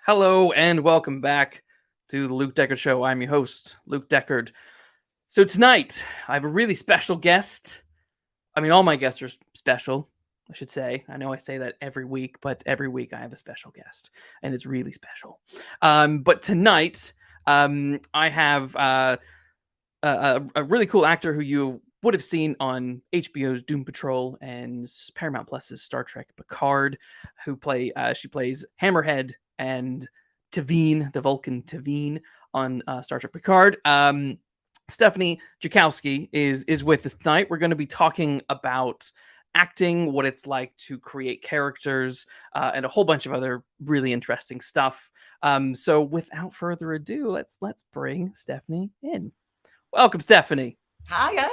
Hello and welcome back to the Luke Deckard Show. I'm your host, Luke Deckard. So tonight, I have a really special guest. I mean, all my guests are special, I should say. I know I say that every week, but every week I have a special guest, and it's really special. But tonight, I have a really cool actor who you would have seen on HBO's Doom Patrol and Paramount Plus's Star Trek Picard, she plays Hammerhead and Tavine, the Vulcan Tavine on Star Trek Picard. Stephanie Czajkowski is with us tonight. We're going to be talking about acting, what it's like to create characters, and a whole bunch of other really interesting stuff. So without further ado, let's bring Stephanie in. Welcome, Stephanie. Hi, guys.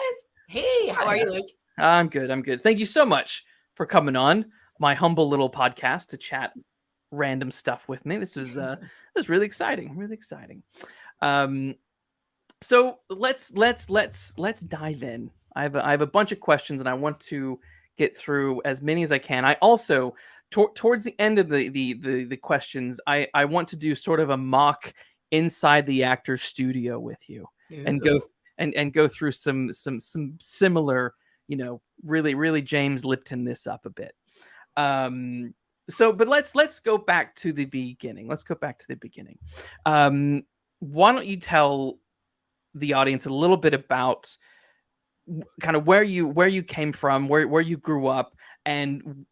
Hey, how are you, Luke? I'm good. Thank you so much for coming on my humble little podcast to chat random stuff with me. This was really exciting. So let's dive in. I have a bunch of questions and I want to get through as many as I can. I also towards the end of the questions, I want to do sort of a mock inside the actor's studio with you. And go through some similar, really James Lipton this up a bit. But let's go back to the beginning. Why don't you tell the audience a little bit about kind of where you came from, where you grew up, and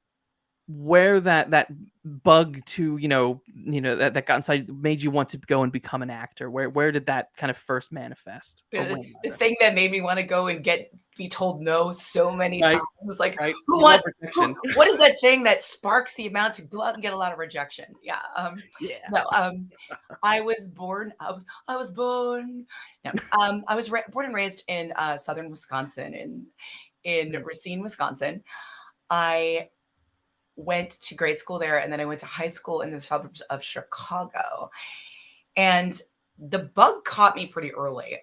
where that bug to that got inside made you want to go and become an actor. Where did that kind of first manifest? The thing that made me want to go and be told no so many times was like, right. What is that thing that sparks the amount to go out and get a lot of rejection? Yeah. I was born. I was born and raised in southern Wisconsin, in Racine, Wisconsin. I went to grade school there, and then I went to high school in the suburbs of Chicago. And the bug caught me pretty early.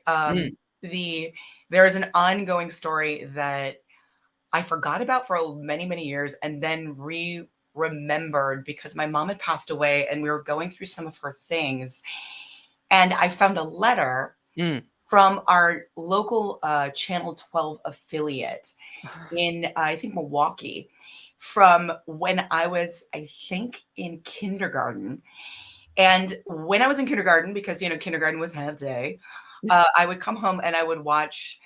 There is an ongoing story that I forgot about for many, many years, and then remembered because my mom had passed away, and we were going through some of her things. And I found a letter from our local Channel 12 affiliate in, I think, Milwaukee, from when I was, I think, in kindergarten. And when I was in kindergarten, because, kindergarten was half day, I would come home and I would watch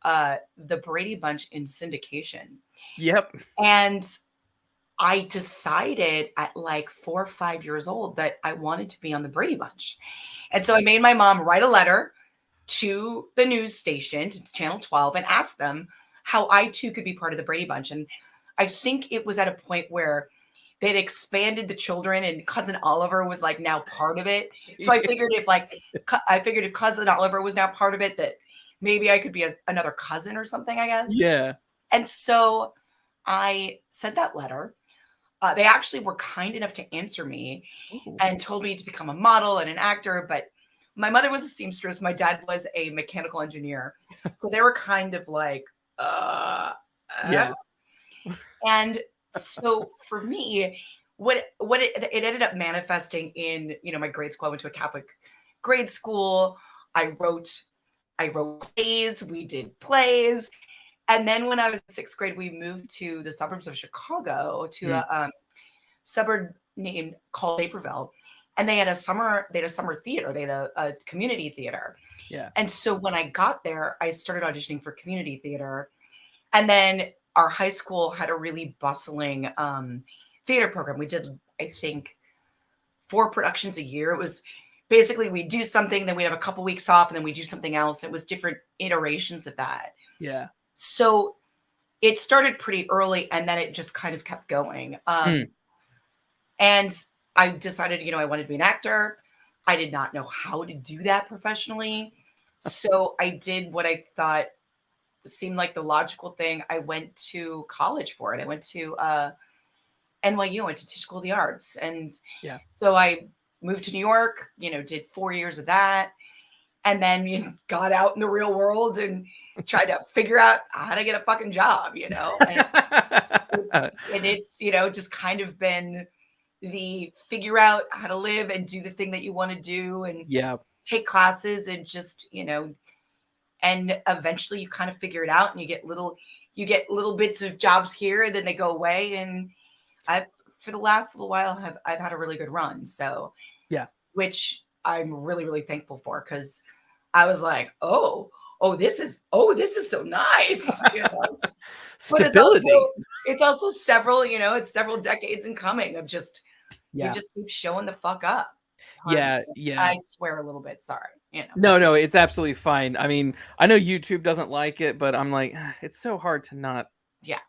the Brady Bunch in syndication. Yep. And I decided at like 4 or 5 years old that I wanted to be on the Brady Bunch. And so I made my mom write a letter to the news station, to Channel 12, and asked them how I too could be part of the Brady Bunch. And I think it was at a point where they'd expanded the children, and Cousin Oliver was like now part of it. So I figured if Cousin Oliver was now part of it, that maybe I could be another cousin or something, I guess. Yeah. And so I sent that letter. They actually were kind enough to answer me and told me to become a model and an actor. But my mother was a seamstress. My dad was a mechanical engineer. So they were kind of like, yeah. And so for me, it ended up manifesting in, my grade school. I went to a Catholic grade school. I wrote plays. We did plays. And then when I was in 6th grade, we moved to the suburbs of Chicago to a suburb called Naperville. And they had a summer theater. They had a community theater. Yeah. And so when I got there, I started auditioning for community theater. And then our high school had a really bustling theater program. We did, I think, 4 productions a year. It was basically we'd do something, then we'd have a couple weeks off, and then we'd do something else. It was different iterations of that. Yeah. So it started pretty early, and then it just kind of kept going. And I decided, I wanted to be an actor. I did not know how to do that professionally. So I did what I thought seemed like the logical thing. I went to college for it. I went to NYU. I went to Tisch School of the Arts. And so I moved to New York, did 4 years of that. And then got out in the real world and tried to figure out how to get a fucking job, And it's just kind of been the figure out how to live and do the thing that you want to do and Yeah. take classes and just, and eventually you kind of figure it out and you get little bits of jobs here and then they go away. And I've, for the last little while, I've had a really good run. So, Yeah. which I'm really, really thankful for, because I was like, oh, this is so nice. Stability. But it's also several, it's several decades in coming of just, we Yeah. just keep showing the fuck up. Yeah. Yeah. I swear a little bit. Sorry. No, it's absolutely fine. I mean, I know YouTube doesn't like it, but I'm like, it's so hard to not Yeah.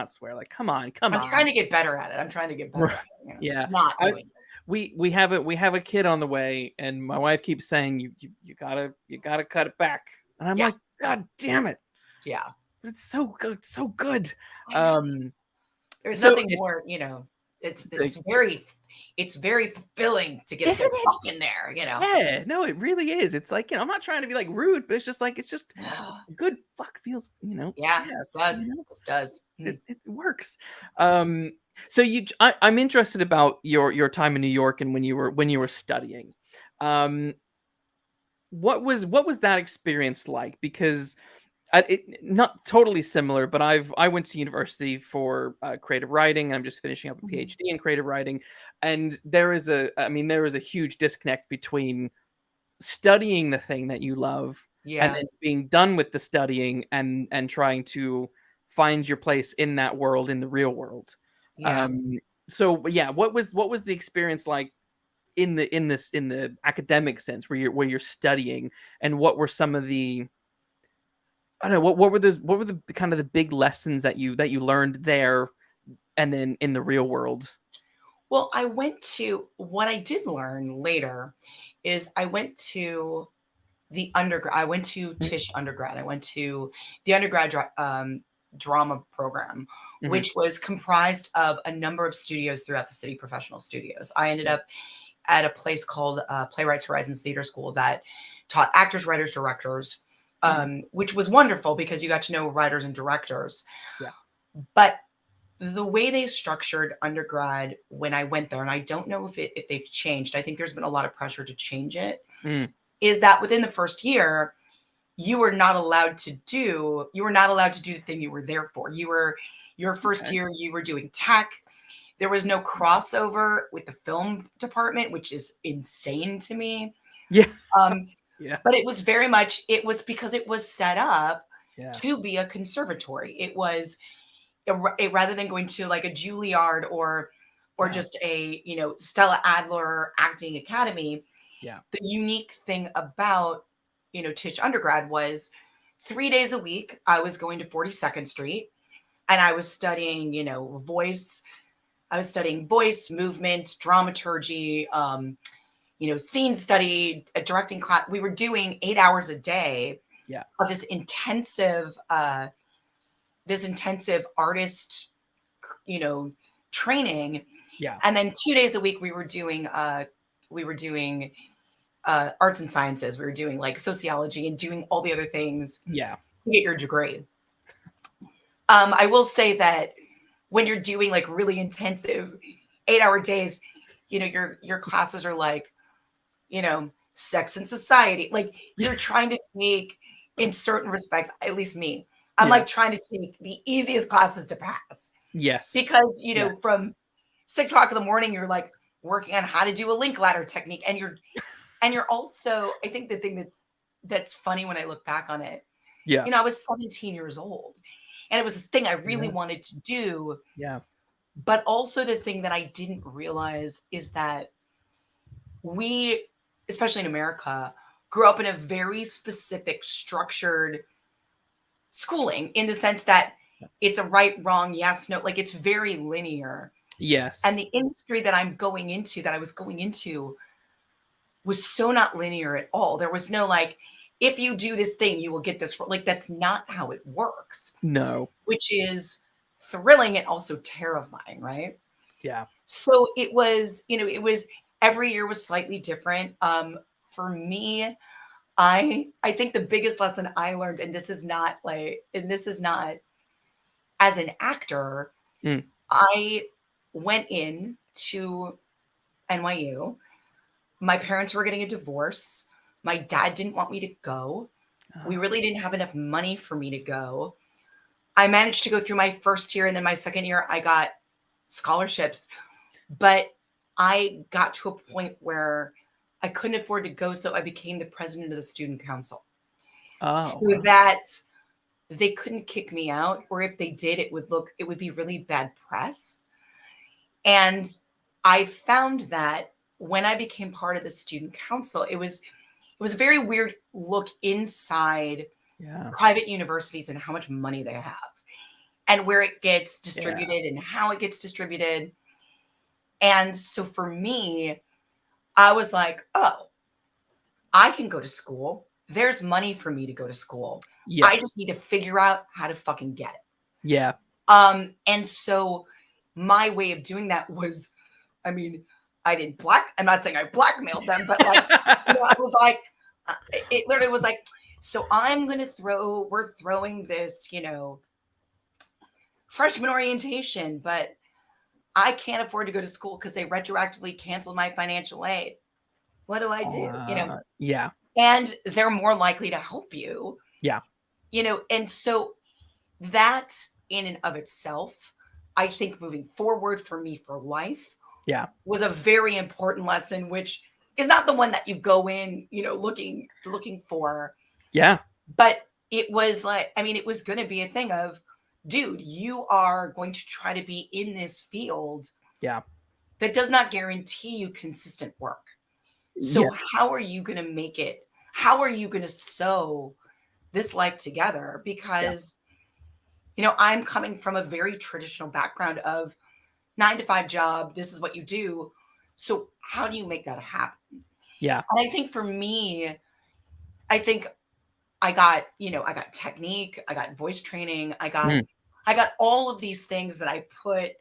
swear. Like, come on. I'm trying to get better at it. I'm trying to get better at it. Yeah. Not doing it. We have a kid on the way, and my wife keeps saying you gotta cut it back, and I'm like, God damn it. Yeah. But it's so good, so good. There's nothing more, it's very fulfilling to get Isn't fuck in there, Yeah, no, it really is. It's like, I'm not trying to be like rude, but it's just like, it's just good fuck feels, Yeah, yes, it just does. it works. So I'm interested about your time in New York and when you were studying. What was that experience like? Because not totally similar, but I went to university for creative writing, and I'm just finishing up a PhD in creative writing. And there is a huge disconnect between studying the thing that you love and then being done with the studying and trying to find your place in that world, in the real world. So yeah, what was the experience like in the academic sense where you're studying, and what were some of the, I don't know, what were the kind of the big lessons that you learned there and then in the real world? Well, what I did learn later is I went to the undergrad. I went to Tisch undergrad. I went to the undergrad drama program, which was comprised of a number of studios throughout the city, professional studios. I ended up at a place called Playwrights Horizons Theater School that taught actors, writers, directors, which was wonderful because you got to know writers and directors. Yeah. But the way they structured undergrad when I went there, and I don't know if they've changed, I think there's been a lot of pressure to change it, is that within the first year, you were not allowed to do the thing you were there for. Your first year, you were doing tech. There was no crossover with the film department, which is insane to me. Yeah. But it was very much, it was because it was set up to be a conservatory. It was rather than going to like a Juilliard or just a, Stella Adler acting academy. Yeah. The unique thing about, Tisch undergrad was 3 days a week, I was going to 42nd Street and I was studying, voice. I was studying voice, movement, dramaturgy, scene study, a directing class. We were doing 8 hours a day of this intensive artist, training. Yeah. And then 2 days a week we were doing arts and sciences. We were doing like sociology and doing all the other things to get your degree. I will say that when you're doing like really intensive 8-hour days, your classes are like, Sex and Society. Like you're trying to take, in certain respects, at least me, I'm like trying to take the easiest classes to pass. Yes. Because, from 6 o'clock in the morning, you're like working on how to do a link ladder technique. And you're also, I think the thing that's funny when I look back on it, I was 17 years old and it was this thing I really wanted to do. Yeah. But also the thing that I didn't realize is that we, especially in America, grew up in a very specific, structured schooling in the sense that it's a right, wrong, yes, no, like it's very linear. Yes. And the industry that I was going into was so not linear at all. There was no like, if you do this thing, you will get this. Like, that's not how it works. No. Which is thrilling and also terrifying, right? Yeah. So it was, every year was slightly different. For me, I think the biggest lesson I learned, and this is not as an actor, I went in to NYU. My parents were getting a divorce. My dad didn't want me to go. We really didn't have enough money for me to go. I managed to go through my first year, and then my second year I got scholarships. But I got to a point where I couldn't afford to go, so I became the president of the student council. So that they couldn't kick me out, or if they did, it would be really bad press. And I found that when I became part of the student council, it was a very weird look inside private universities and how much money they have and where it gets distributed and how it gets distributed. And so for me, I was like, oh, I can go to school. There's money for me to go to school. Yes. I just need to figure out how to fucking get it. Yeah. And so my way of doing that was, I mean, I'm not saying I blackmailed them, but like, I was like, it literally was like, so we're throwing this, freshman orientation, but I can't afford to go to school because they retroactively canceled my financial aid. What do I do? Yeah. And they're more likely to help you. Yeah. And so that in and of itself, I think moving forward for me for life was a very important lesson, which is not the one that you go in, looking for. Yeah. But it was like, it was going to be a thing of, dude, you are going to try to be in this field. Yeah. That does not guarantee you consistent work. So how are you going to make it? How are you going to sew this life together? Because, I'm coming from a very traditional background of 9-to-5 job. This is what you do. So how do you make that happen? Yeah. And I think for me, I got technique, I got voice training, I got all of these things that I put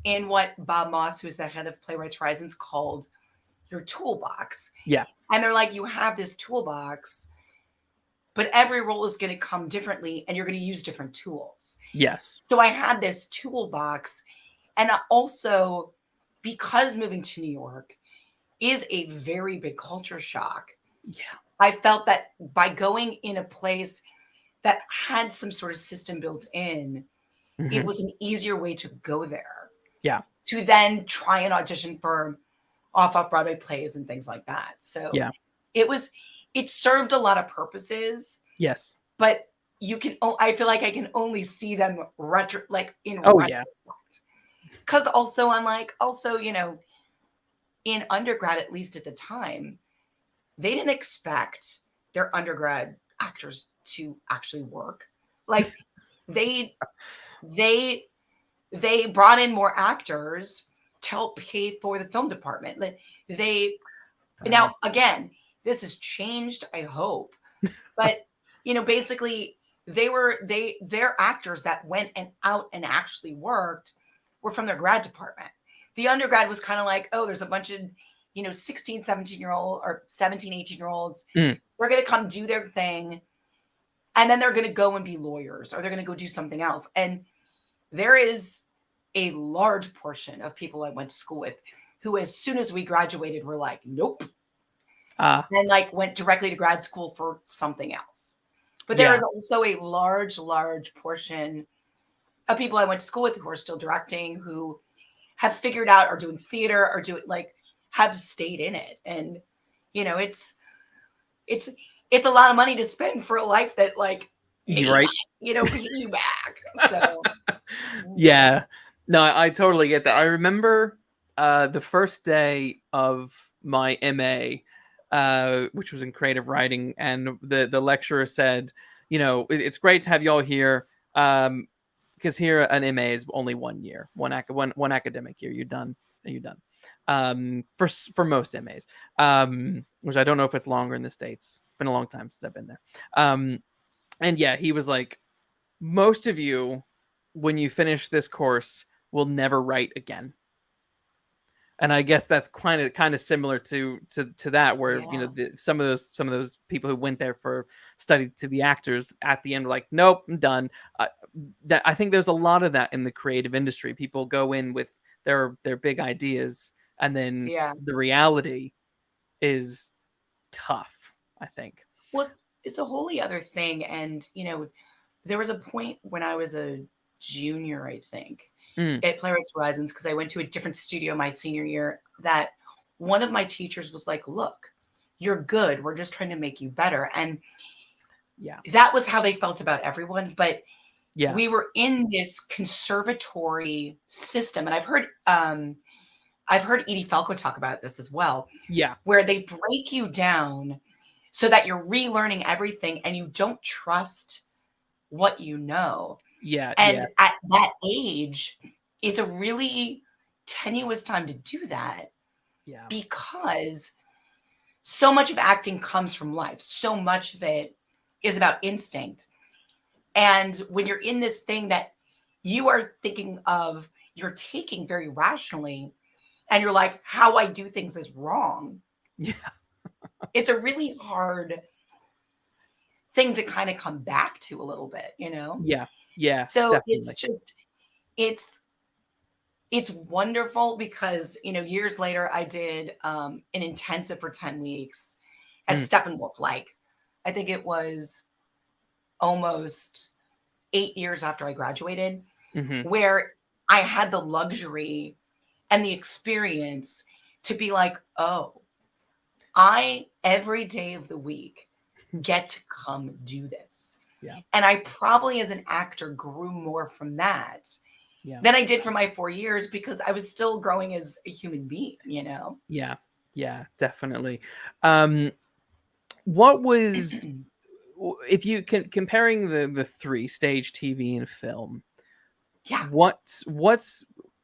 in what Bob Moss, who's the head of Playwrights Horizons, called your toolbox. Yeah. And they're like, you have this toolbox, but every role is going to come differently and you're going to use different tools. Yes. So I had this toolbox. And also, because moving to New York is a very big culture shock. Yeah. I felt that by going in a place that had some sort of system built in, it was an easier way to go there. Yeah. To then try and audition for off-Broadway plays and things like that. So it served a lot of purposes. Yes. But I feel like I can only see them in retrospect. Because also in undergrad, at least at the time, they didn't expect their undergrad actors to actually work. Like they brought in more actors to help pay for the film department. Like now again, this has changed, I hope. But basically their actors that went out and actually worked were from their grad department. The undergrad was kind of like, oh, there's a bunch of 16, 17-year-old or 17, 18-year-olds. They're going to come do their thing. And then they're going to go and be lawyers, or they're going to go do something else. And there is a large portion of people I went to school with who, as soon as we graduated, were like, nope. And went directly to grad school for something else. But there is also a large, large portion of people I went to school with who are still directing, who have figured out, or doing theater, or have stayed in it. And, it's a lot of money to spend for a life that right. pay you back. So yeah, no, I totally get that. I remember the first day of my MA, which was in creative writing, and the lecturer said, it's great to have you all here, because here an MA is only 1 year, one academic year. You're done. For most MAs, which I don't know if it's longer in the States. It's been a long time since I've been there. And he was like, most of you, when you finish this course, will never write again. And I guess that's kind of similar to that, where some of those people who went there for study to be actors at the end were like, nope, I'm done. I think there's a lot of that in the creative industry. People go in with their big ideas, and then Yeah. the reality is tough, I think. Well, it's a wholly other thing. And, there was a point when I was a junior, I think, Mm, at Playwrights Horizons, because I went to a different studio my senior year, that one of my teachers was like, look, you're good. We're just trying to make you better. And yeah, that was how they felt about everyone. But yeah, we were in this conservatory system. And I've heard Edie Falco talk about this as well, yeah, where they break you down so that you're relearning everything and you don't trust what you know. yeah, yeah, And at that age is a really tenuous time to do that, yeah, because so much of acting comes from life. So much of it is about instinct. And when you're in this thing that you are thinking of, you're taking very rationally, and you're like, how I do things is wrong. yeah, It's a really hard thing to kind of come back to a little bit, yeah, yeah, So definitely. it's it's wonderful because, years later I did an intensive for 10 weeks at Mm, Steppenwolf. Like, I think it was almost 8 years after I graduated, hmm. where I had the luxury and the experience to be like, oh, I every day of the week get to come do this. Yeah, And I probably as an actor grew more from that yeah, than I did for my 4 years, because I was still growing as a human being. yeah, yeah, definitely. Um, what was if you can comparing the three, stage, TV, and film? Yeah.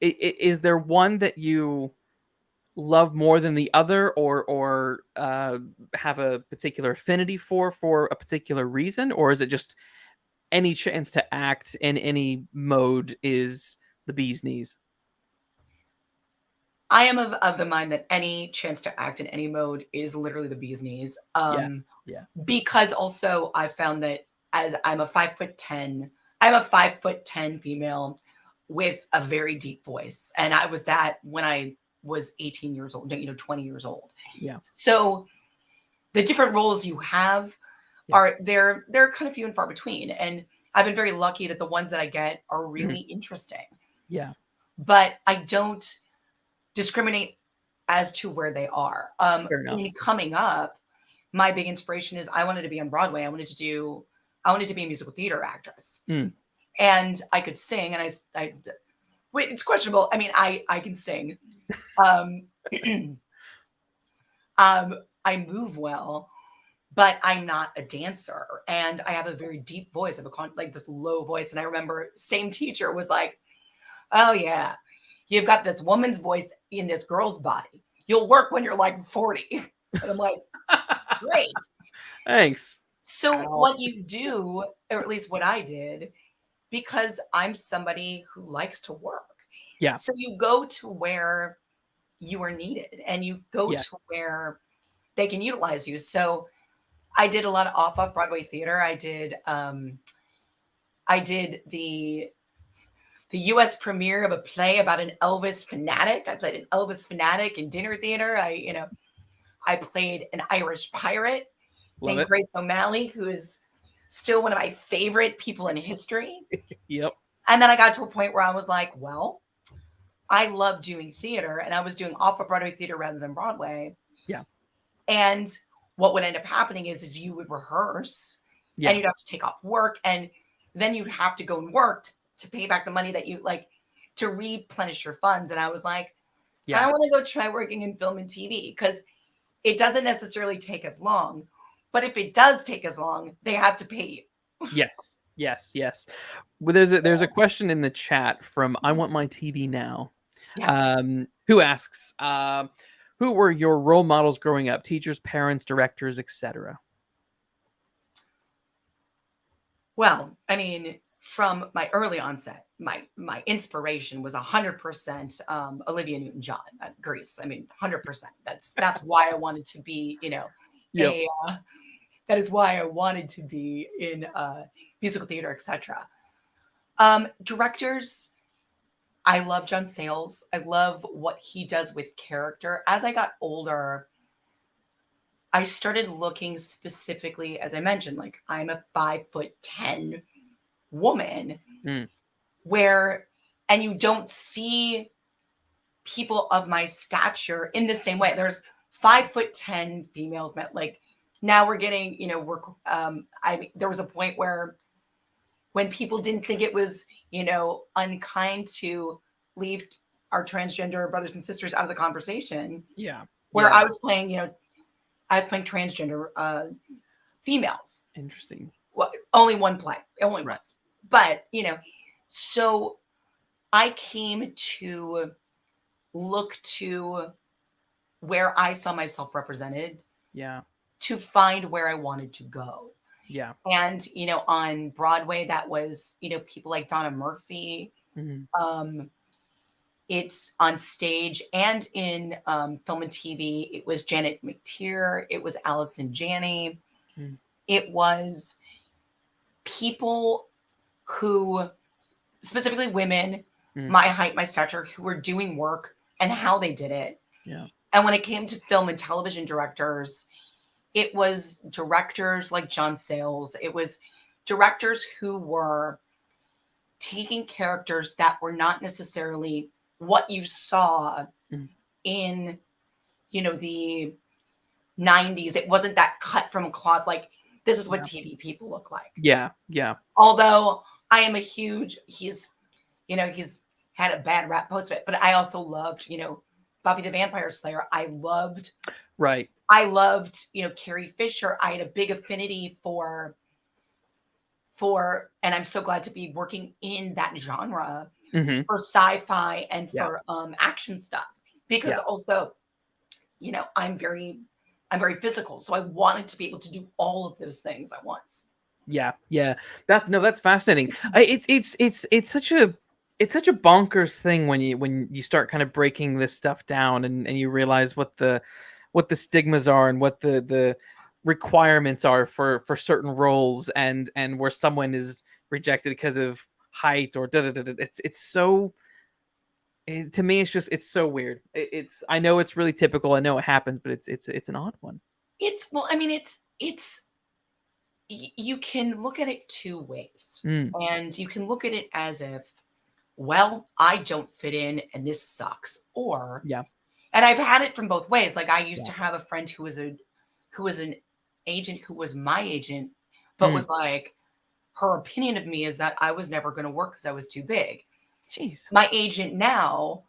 Is there one that you love more than the other, or have a particular affinity for a particular reason, or is it just any chance to act in any mode is the bee's knees? I am of the mind that any chance to act in any mode is literally the bee's knees. Yeah, yeah, Because also I found that, as I'm a 5'10" female with a very deep voice. And I was that when I was 18 years old, 20 years old. yeah, So the different roles you have yeah. they're kind of few and far between. And I've been very lucky that the ones that I get are Mhm. really interesting. Yeah, But I don't discriminate as to where they are. fair enough. In coming up, my big inspiration is I wanted to be on Broadway. I wanted to be a musical theater actress, Mm, and I could sing. And wait, it's questionable. I mean, I can sing. Um, I move well, but I'm not a dancer, and I have a very deep voice. I have like this low voice. And I remember same teacher was like, "Oh yeah, you've got this woman's voice in this girl's body. You'll work when you're like 40." And I'm like, great. thanks. So Ow. what you do, or at least what I did, because I'm somebody who likes to work. Yeah. So you go to where you are needed, and you go to Yes. where they can utilize you. So I did a lot of off Broadway theater. I did the US premiere of a play about an Elvis fanatic. I played an Elvis fanatic in dinner theater. I played an Irish pirate Love named it. Grace O'Malley, who is still one of my favorite people in history. Yep. And then I got to a point where I was like, well, I love doing theater, and I was doing off of Broadway theater rather than Broadway. Yeah. And what would end up happening is you would rehearse, and Yeah. you'd have to take off work, and then you'd have to go and work to pay back the money that you like to replenish your funds. And I was like, Yeah. I want to go try working in film and TV, because it doesn't necessarily take as long. But if it does take as long, they have to pay you. Yes. Yes. Yes. Well, there's a question in the chat from I Want My TV Now, Yeah. who asks, who were your role models growing up? Teachers, parents, directors, etc. Well, I mean, from my early onset, my inspiration was 100% Olivia Newton-John at Grease. I mean, 100%. That's why I wanted to be, Yep. a that is why I wanted to be in musical theater, etc. Directors, I love John Sayles. I love what he does with character. As I got older, I started looking specifically, as I mentioned, like I'm a 5'10" woman Mm. where, and you don't see people of my stature in the same way. There's 5'10" females, like now we're getting, there was a point where when people didn't think it was, unkind to leave our transgender brothers and sisters out of the conversation, Yeah. where Yeah. I was playing, I was playing transgender females. Interesting. Well, only one play, only Right. once. But, so I came to look to where I saw myself represented Yeah. to find where I wanted to go. Yeah. And, on Broadway, that was, people like Donna Murphy. Mm-hmm. It's on stage and in film and TV. It was Janet McTeer. It was Allison Janney. Mm. It was people who, specifically women, my height, my stature, who were doing work and how they did it. Yeah. And when it came to film and television directors, it was directors like John Sayles. It was directors who were taking characters that were not necessarily what you saw in, the 90s. It wasn't that cut from a cloth, like this is what TV people look like. Yeah. Yeah. Although I am he's had a bad rap post of it, but I also loved, Buffy the Vampire Slayer. I loved Carrie Fisher. I had a big affinity for, and I'm so glad to be working in that genre for sci-fi and for action stuff, because also, I'm very physical. So I wanted to be able to do all of those things at once. Yeah. Yeah. That's fascinating. It's such a bonkers thing when you start kind of breaking this stuff down and you realize what the stigmas are and what the requirements are for certain roles and where someone is rejected because of height or it's so, to me it's so weird. I know it's really typical, I know it happens, but it's an odd one. It's you can look at it two ways. And you can look at it as if, well, I don't fit in and this sucks. Or and I've had it from both ways. Like I used to have a friend who was an agent who was my agent, but was like, her opinion of me is that I was never going to work because I was too big. Jeez. My agent now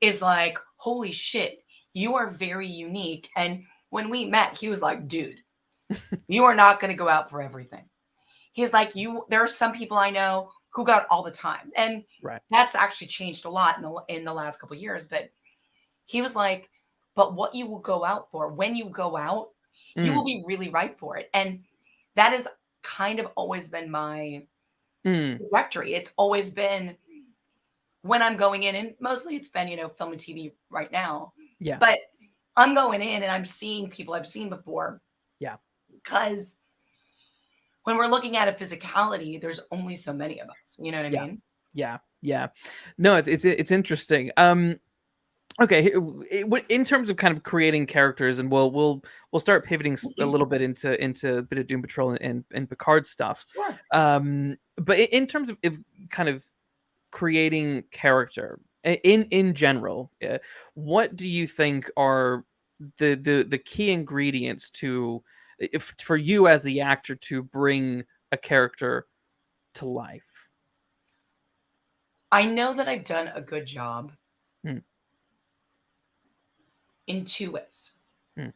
is like, holy shit, you are very unique. And when we met, he was like, dude, you are not going to go out for everything. He's like, there are some people I know who got all the time. And that's actually changed a lot in the last couple of years. But he was like, but what you will go out for, when you go out, you will be really right for it. And that has kind of always been my trajectory. It's always been when I'm going in, and mostly it's been, film and TV right now. Yeah. But I'm going in and I'm seeing people I've seen before. Yeah. Because when we're looking at a physicality, there's only so many of us. You know what I mean? Yeah. Yeah. No, it's interesting. Okay, in terms of kind of creating characters, and we'll start pivoting a little bit into a bit of Doom Patrol and Picard stuff. Sure. But in terms of kind of creating character in general, what do you think are the key ingredients for you as the actor to bring a character to life? I know that I've done a good job in two ways.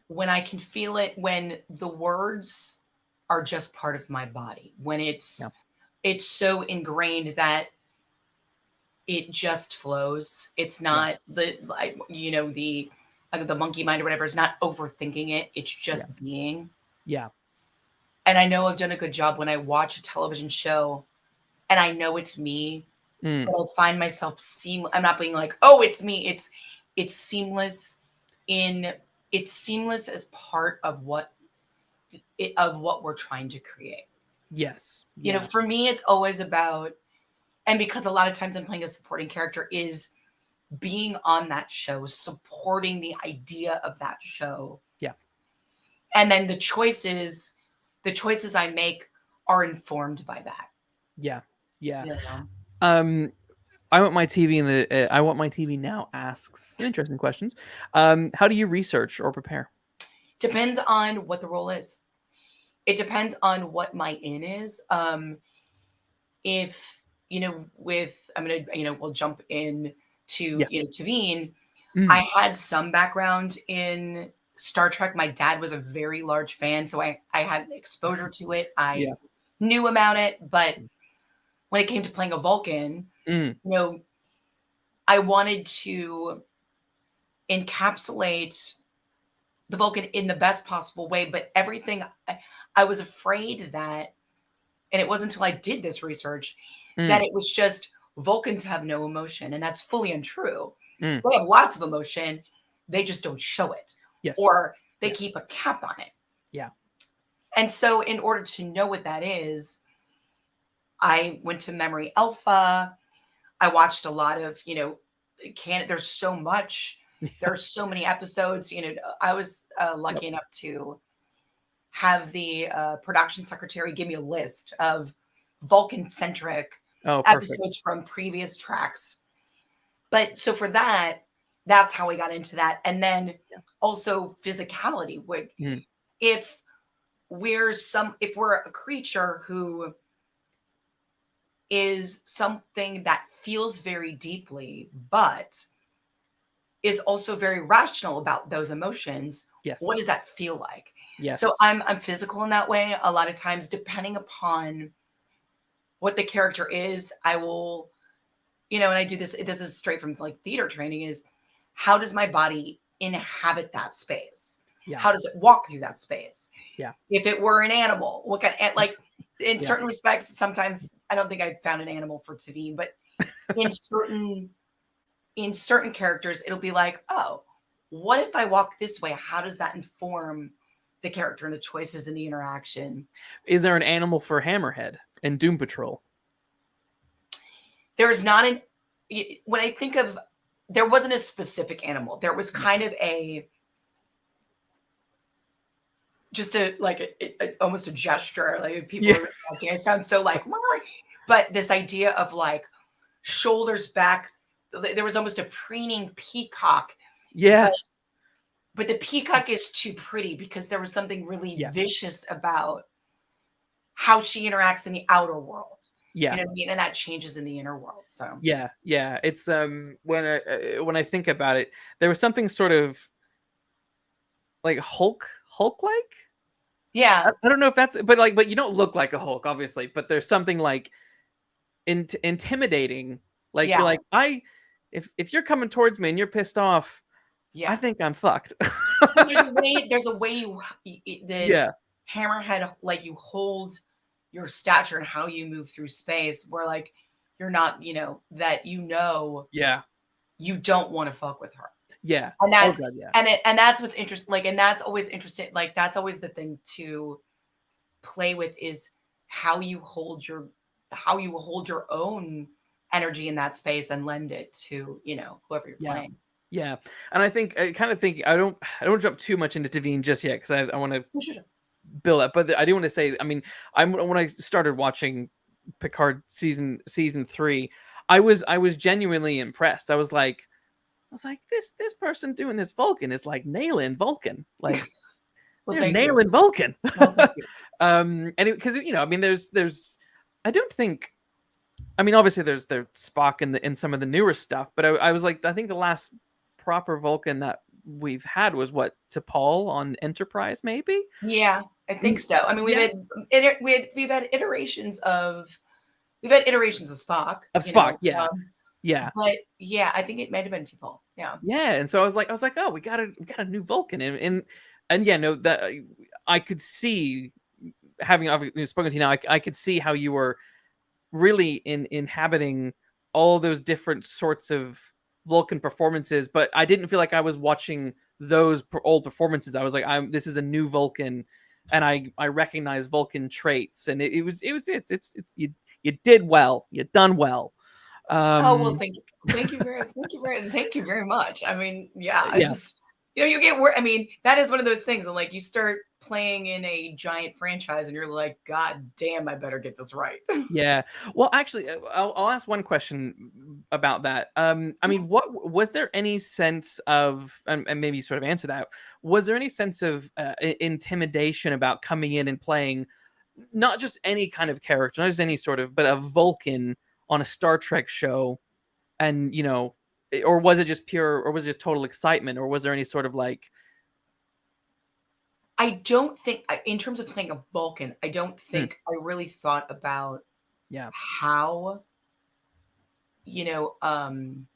When I can feel it, when the words are just part of my body, when it's so ingrained that it just flows. It's not the monkey mind or whatever is not overthinking it. It's just being. Yeah. And I know I've done a good job when I watch a television show and I know it's me, but I'll find myself I'm not being like, oh, it's me. It's seamless it's seamless as part of what we're trying to create. Yes. For me, it's always about, And because a lot of times I'm playing a supporting character is being on that show, supporting the idea of that show. Yeah. And then the choices I make are informed by that. Yeah. Yeah. You know? I want my TV in the I want my TV now asks some interesting questions. How do you research or prepare? Depends on what the role is. It depends on what my in is. If I'm gonna we'll jump in to Tavine. I had some background in Star Trek. My dad was a very large fan, so I had exposure to it. I knew about it, but when it came to playing a Vulcan, I wanted to encapsulate the Vulcan in the best possible way, but everything I was afraid that, and it wasn't until I did this research that it was just Vulcans have no emotion, and that's fully untrue. They have lots of emotion, they just don't show it. Yes. Or they keep a cap on it. Yeah. And so in order to know what that is, I went to Memory Alpha. I watched a lot of, there's so much. There's so many episodes. I was lucky enough to have the production secretary give me a list of Vulcan-centric episodes from previous tracks. But so for that, that's how we got into that. And then also physicality. If we're a creature who is something that feels very deeply, but is also very rational about those emotions, what does that feel like? So I'm physical in that way. A lot of times, depending upon what the character is, I will, and I do this is straight from like theater training, is how does my body inhabit that space? How does it walk through that space? If it were an animal, what kind of, like, in certain respects, sometimes I don't think I found an animal for Tavine, but in certain characters, it'll be like, oh, what if I walk this way? How does that inform the character and the choices and the interaction? Is there an animal for Hammerhead in Doom Patrol? There is not when I think of, there wasn't a specific animal. There was kind of almost a gesture, like people are talking. It sounds so like, but this idea of like shoulders back, there was almost a preening peacock. But the peacock is too pretty because there was something really vicious about how she interacts in the outer world. You know what I mean? And that changes in the inner world. So it's when I think about it, there was something sort of like Hulk like. I don't know if that's, but you don't look like a Hulk, obviously. But there's something like intimidating. Like you're like, if you're coming towards me and you're pissed off, I think I'm fucked. There's a way Hammerhead, like, you hold your stature and how you move through space, where like you're not, that you don't want to fuck with her. And that's and that's what's interesting. Like, and that's always interesting. Like, that's always the thing to play with, is how you hold your own energy in that space and lend it to, whoever you're playing. And I don't jump too much into Tavine just yet, because I want to build up. But I do want to say, I mean, when I started watching Picard season 3, I was genuinely impressed. I was like, this person doing this Vulcan is like nailing Vulcan, like nailing Vulcan. And because I mean, there's I don't think. I mean, obviously, there's Spock in some of the newer stuff, but I was like, I think the last proper Vulcan that we've had was T'Pol on Enterprise, maybe. Yeah, I think so. I mean, we've had iterations of Spock. But I think it might have been T'Pol. And so I was like, oh, we got a new Vulcan, and that I could see, having obviously spoken to you now, I could see how you were really inhabiting all those different sorts of Vulcan performances, but I didn't feel like I was watching those old performances. I was like, this is a new Vulcan, and I recognize Vulcan traits, and it's you did well, you done well. Oh, well, Um, thank you very much. I mean, yeah, I yeah, just, you get where, I mean, that is one of those things. And like, you start playing in a giant franchise and you're like, God damn, I better get this right. yeah. Well, actually, I'll ask one question about that. I Yeah. mean, what was there any sense of, and maybe you sort of answer that, was there any sense of intimidation about coming in and playing not just any kind of character, not just any sort of, but a Vulcan on a Star Trek show, and or was it just pure, or was it just total excitement, or was there any sort of like, I don't think, in terms of playing a Vulcan, I don't hmm, think I really thought about yeah, how, you know, um,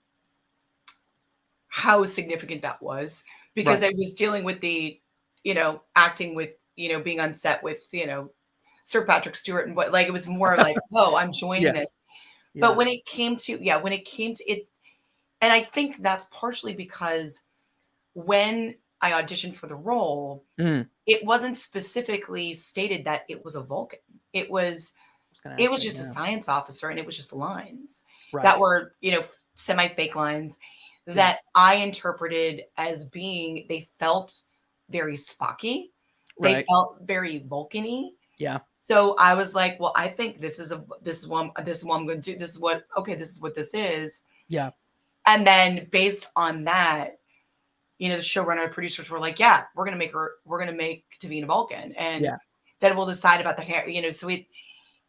how significant that was, because right, I was dealing with the, acting with, being on set with, Sir Patrick Stewart and what, like, it was more like, oh, I'm joining yeah, this. But yeah, when it came to, yeah, when it came to it, and I think that's partially because when I auditioned for the role, mm, I it wasn't specifically stated that it was a Vulcan. It was was gonna it ask was that, just a yeah, science officer, and it was just lines that right, were, semi-fake lines yeah, that I interpreted as being, they felt very Spocky. They right, felt very Vulcan-y. yeah, So I was like, well, I think this is what I'm going to do. This is what this is. yeah, And then based on that, the showrunner and producers were like, yeah, we're going to make Tavina Vulcan. And yeah, then we'll decide about the hair, so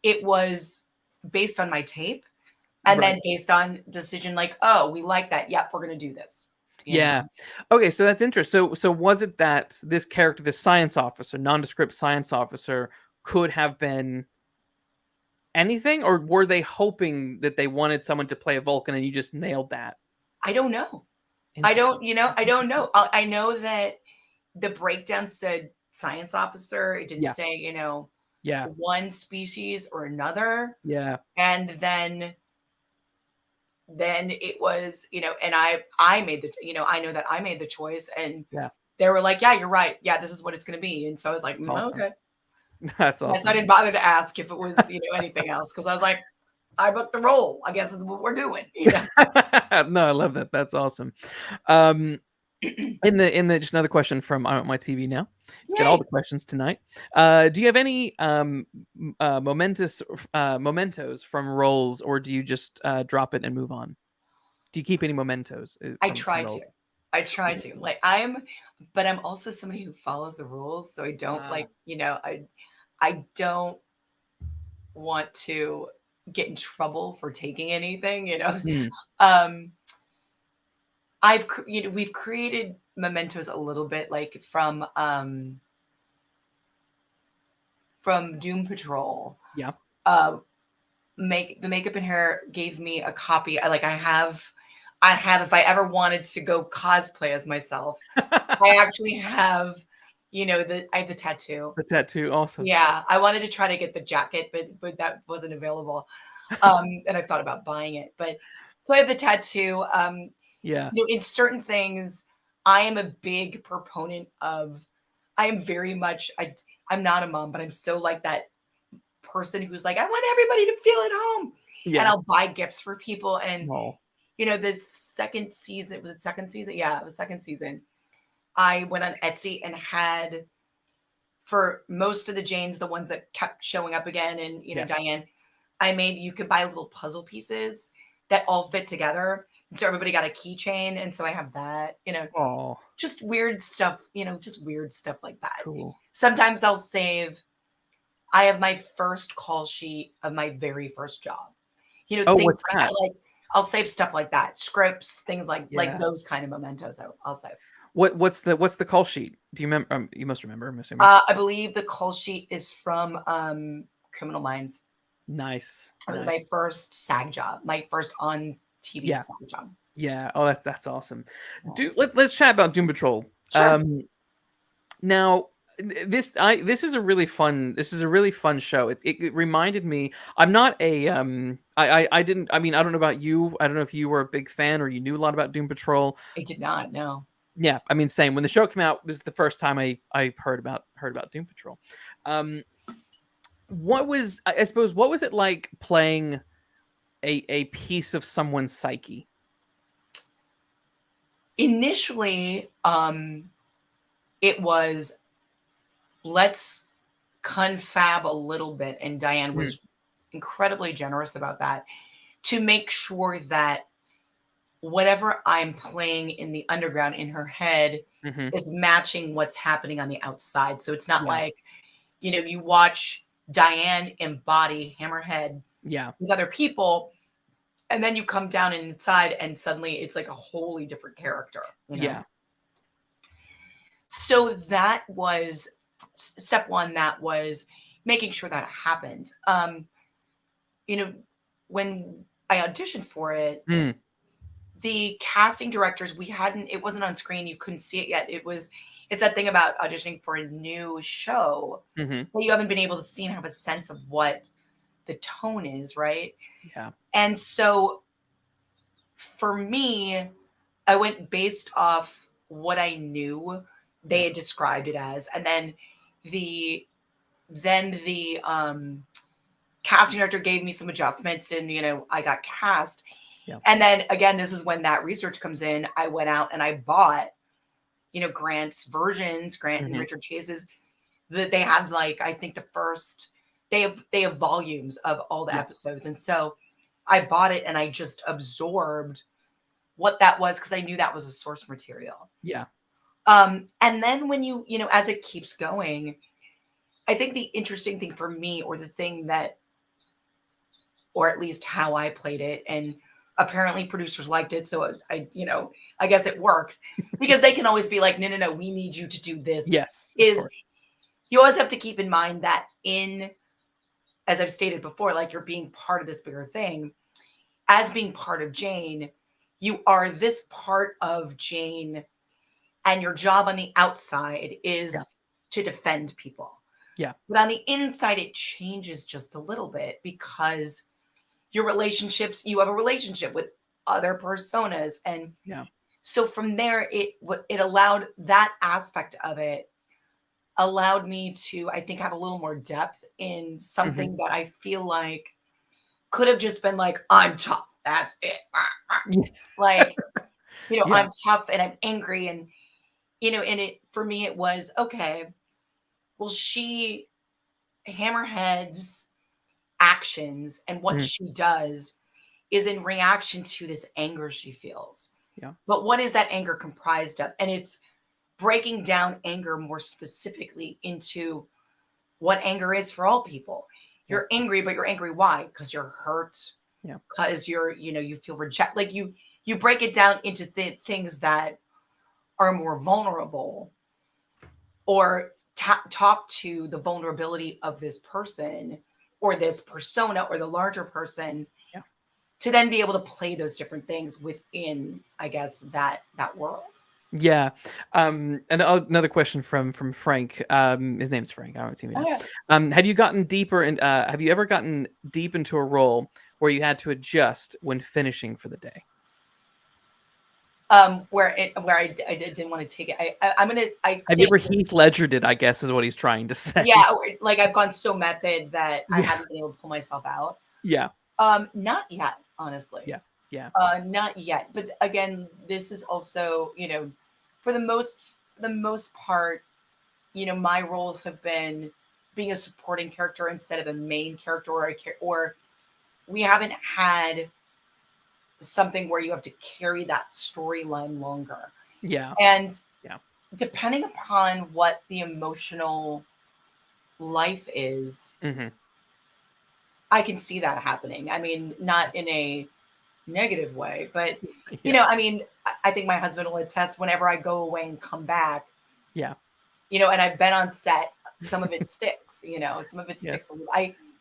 it was based on my tape, and right. then based on decision like, oh, we like that. Yep, we're going to do this. You know, Yeah. Okay, so that's interesting. So was it that this character, this science officer, nondescript science officer, could have been anything, or were they hoping that they wanted someone to play a Vulcan and you just nailed that? I don't know. Interesting. I That's don't interesting. know. I know that the breakdown said science officer. It didn't Yeah. say, Yeah. one species or another. Yeah. And then it was, and I made I know that I made the choice, and Yeah. they were like, yeah, you're right. Yeah, this is what it's going to be. And so I was like, That's awesome. Okay. That's Yeah, so I awesome. didn't bother to ask if it was, anything else, because I was like, I booked the role. I guess is what we're doing. No, I love that. That's awesome. Um, in the just another question from I'm at my TV now. Let's get all the Yay. questions tonight. Do you have any mementos from roles, or do you just drop it and move on? Do you keep any mementos I from try to. roles? I try Yeah. to. Like, but I'm also somebody who follows the rules. So I don't Ah, like, I don't want to get in trouble for taking anything. hmm, Um, we've created mementos a little bit, like from Doom Patrol. yeah. Uh, make the makeup and hair gave me a copy. I have if I ever wanted to go cosplay as myself, I actually have, I have the tattoo. The tattoo, awesome. Yeah, I wanted to try to get the jacket, but that wasn't available. And I thought about buying it, but so I have the tattoo. Yeah. In certain things, I am a big proponent of. I am very much. I'm not a mom, but I'm so like that person who's like, I want everybody to feel at home, and Yeah. I'll buy gifts for people. And Oh. this second season, was it second season? Yeah, it was second season. I went on Etsy and had, for most of the Janes, the ones that kept showing up again, and Yes. Diane, you could buy little puzzle pieces that all fit together. And so everybody got a keychain, and so I have that. Oh, Just weird stuff. Just weird stuff like that's that. cool. Sometimes I'll save. I have my first call sheet of my very first job. Oh, Things what's like that? that. Like, I'll save stuff like that, scripts, things like Yeah. those kind of mementos. I'll save. What's the call sheet? Do you remember? You must remember, I'm assuming. I believe the call sheet is from Criminal Minds. Nice. It was my Nice. first SAG job, my first on TV Yeah. SAG job. Yeah. Oh, that's awesome. Yeah. Let's chat about Doom Patrol. Sure. Now this is a really fun show. It reminded me. I'm not a I didn't. I mean, I don't know about you. I don't know if you were a big fan or you knew a lot about Doom Patrol. I did not know. Yeah, I mean, same. When the show came out, this is the first time I heard about Doom Patrol. What was, I suppose, what was it like playing a piece of someone's psyche? Initially, it was, let's confab a little bit, and Diane Mm. was incredibly generous about that, to make sure that whatever I'm playing in the underground in her head Hmm. is matching what's happening on the outside. So it's not Yeah. like, you watch Diane embody Hammerhead Yeah. with other people, and then you come down inside and suddenly it's like a wholly different character. Yeah. So that was step one. That was making sure that happened. You know, when I auditioned for it, Mm. the casting directors, it wasn't on screen. You couldn't see it yet. It's that thing about auditioning for a new show Hmm. that you haven't been able to see and have a sense of what the tone is, right? Yeah. And so for me, I went based off what I knew they Yeah. had described it as. And then the casting director gave me some adjustments, and I got cast. Yeah. And then again, this is when that research comes in. I went out and I bought, Grant's versions, Grant and Hmm. Richard Chase's, that they had, like, I think the first, they have volumes of all the Yeah. episodes. And so I bought it and I just absorbed what that was, because I knew that was a source material. Yeah. And then when as it keeps going, I think the interesting thing for me, or the thing that, or at least how I played it, and apparently producers liked it, so I guess it worked, because they can always be like, no, no, no, we need you to do this. Yes. Of Is course. You always have to keep in mind that, as I've stated before, like, you're being part of this bigger thing. As being part of Jane, you are this part of Jane, and your job on the outside Yeah. is to defend people. Yeah. But on the inside, it changes just a little bit, because you have a relationship with other personas. And Yeah. so from there, it allowed, that aspect of it allowed me to, I think, have a little more depth in Hmm. something that I feel like could have just been like, I'm tough. That's it. Like, Yeah. I'm tough and I'm angry. And it, for me, it was, okay, well, Hammerhead's actions and what Mm. she does is in reaction to this anger she feels. Yeah. But what is that anger comprised of? And it's breaking down anger more specifically into what anger is for all people. Yeah. You're angry, but you're angry why? Because you're hurt, Yeah. because you feel rejected. Like, you break it down into things that are more vulnerable, or talk to the vulnerability of this person, or this persona, or the larger person, Yeah. to then be able to play those different things within, I guess, that world. Yeah. And another question from Frank. His name's Frank. I don't see him Oh, now. yeah. Have you ever gotten deep into a role where you had to adjust when finishing for the day? Where I didn't want to take it. I'm gonna. I Have you think. ever Heath Ledgered it, I guess is what he's trying to say. Yeah, like, I've gone so method that I Yeah. haven't been able to pull myself out. Yeah. Not yet, honestly. Yeah. Yeah. Not yet. But again, this is also, for the most part, my roles have been being a supporting character instead of a main character, or we haven't had something where you have to carry that storyline longer. Yeah. And Yeah. depending upon what the emotional life is, Hmm. I can see that happening. I mean, not in a negative way, but Yeah. I mean, I think my husband will attest, whenever I go away and come back, Yeah. and I've been on set, some of it sticks, some of it Yeah. sticks.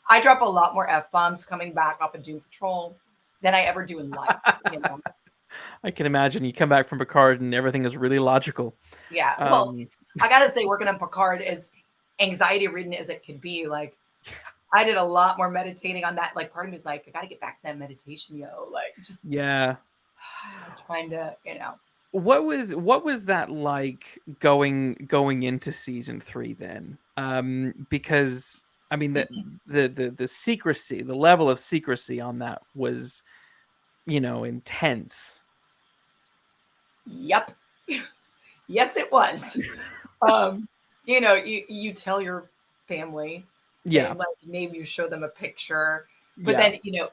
I drop a lot more F-bombs coming back off of Doom Patrol than I ever do in life, I can imagine you come back from Picard and everything is really logical. Yeah. Well, Um, I gotta say, working on Picard, as anxiety ridden as it could be, like, I did a lot more meditating on that. Like, part of me is like, I gotta get back to that meditation, like, just yeah. trying to, What was that like going into season 3 then? Because I mean, the secrecy, the level of secrecy on that was, intense. Yep. Yes, it was. Um, you tell your family, Yeah. and like maybe you show them a picture, but Yeah. then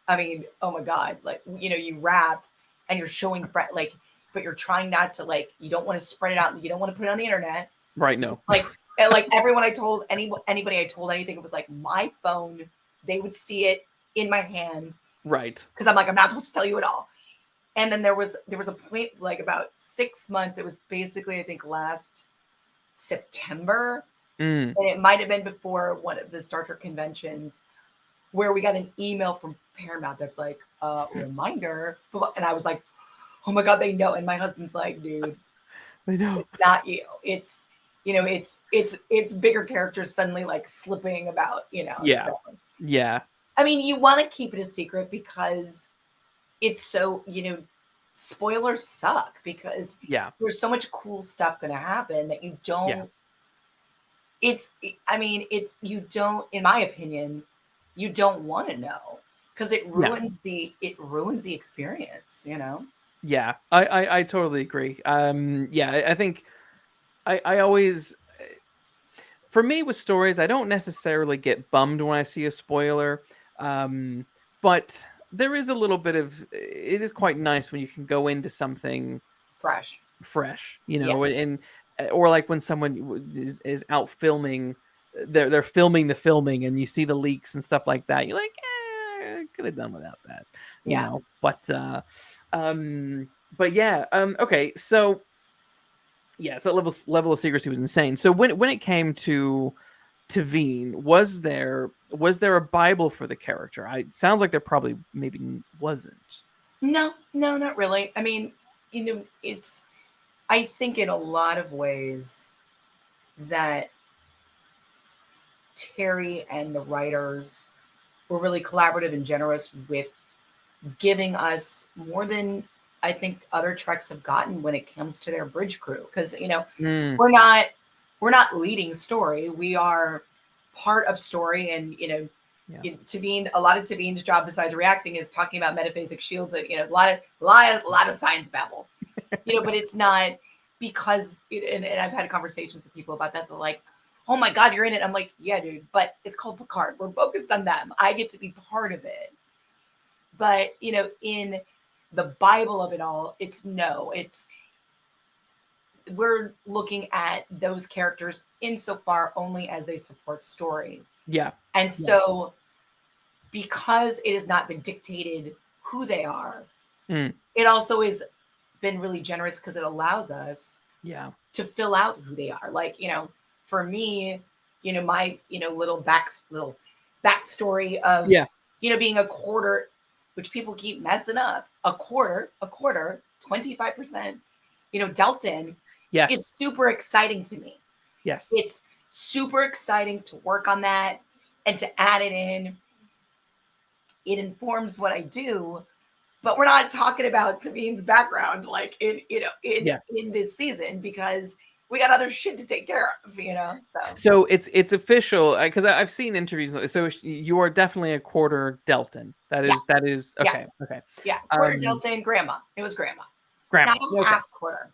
I mean, oh my God, like you rap and you're showing like, but you're trying not to, like, you don't want to spread it out, you don't want to put it on the internet. Right. No. Like, and like everyone I told, anybody I told anything, it was like my phone, they would see it in my hand Right. because I'm like, I'm not supposed to tell you at all. And then there was a point, like about 6 months. It was basically, I think, last September, Mm. and it might have been before one of the Star Trek conventions, where we got an email from Paramount that's like a reminder, and I was like, oh my God, they know. And my husband's like, dude, I know. it's not you. It's it's bigger characters suddenly like slipping about. Yeah. So Yeah. I mean, you want to keep it a secret because it's so, spoilers suck because Yeah. there's so much cool stuff going to happen that you Yeah. don't, I mean, you don't, in my opinion, you don't want to know because it No. ruins the experience. Yeah. I totally agree. Yeah. I think I always, for me with stories, I don't necessarily get bummed when I see a spoiler. But there is a little bit of, it is quite nice when you can go into something Fresh. fresh, Yeah. and or like when someone is out filming, they're filming the filming, and you see the leaks and stuff like that. You're like, could have done without that, Yeah. But yeah, okay, so yeah, so level of secrecy was insane. So when it came to Veen, was there a Bible for the character? It sounds like there probably maybe wasn't. No, no, not really. I mean, I think in a lot of ways that Terry and the writers were really collaborative and generous with giving us more than I think other Treks have gotten when it comes to their bridge crew. Because Mm, we're not leading story. We are part of story, and yeah. Tavine, a lot of Tavine's job besides reacting is talking about metaphasic shields. And, a lot of science babble. But it's not because, and I've had conversations with people about that. They're like, oh my God, you're in it. I'm like, yeah, dude, but it's called Picard. We're focused on them. I get to be part of it. But, in the Bible of it all, we're looking at those characters insofar only as they support story. Yeah. And Yeah. so because it has not been dictated who they are, it also has been really generous because it allows us to fill out who they are. Like, for me, my, little backstory of, being a quarter, which people keep messing up, a quarter, 25%, Delton, Yes. is super exciting to me. Yes. It's super exciting to work on that and to add it in. It informs what I do, but we're not talking about Sabine's background like in this season because we got other shit to take care of, So it's official because I've seen interviews. So you are definitely a quarter Delton. That is okay. Yeah. Okay. Yeah, quarter Delton, grandma. It was grandma. Grandma. Not a half quarter.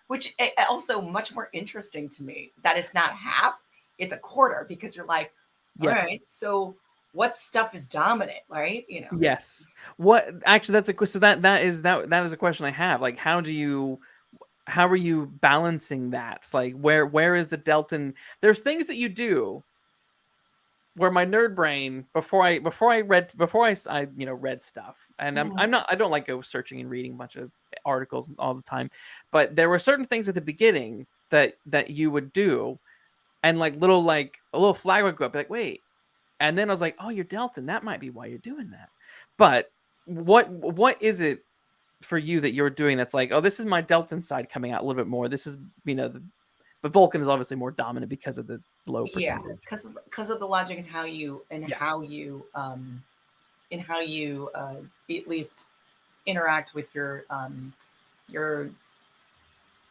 Which also much more interesting to me that it's not half, it's a quarter, because you're like, all right, so what stuff is dominant, right? Yes. What actually that's that is a question I have. Like, how are you balancing that? It's like where is the Delton? There's things that you do where my nerd brain before I read stuff, and I don't like go searching and reading a bunch of articles all the time, but there were certain things at the beginning that you would do, and like a little flag would go up, like, wait, and then I was like, oh, you're Delton, that might be why you're doing that. But what is it for you that you're doing that's like, oh, this is my Delton side coming out a little bit more? This is but Vulcan is obviously more dominant because of the low percentage. Yeah, because of the logic and how you at least interact with your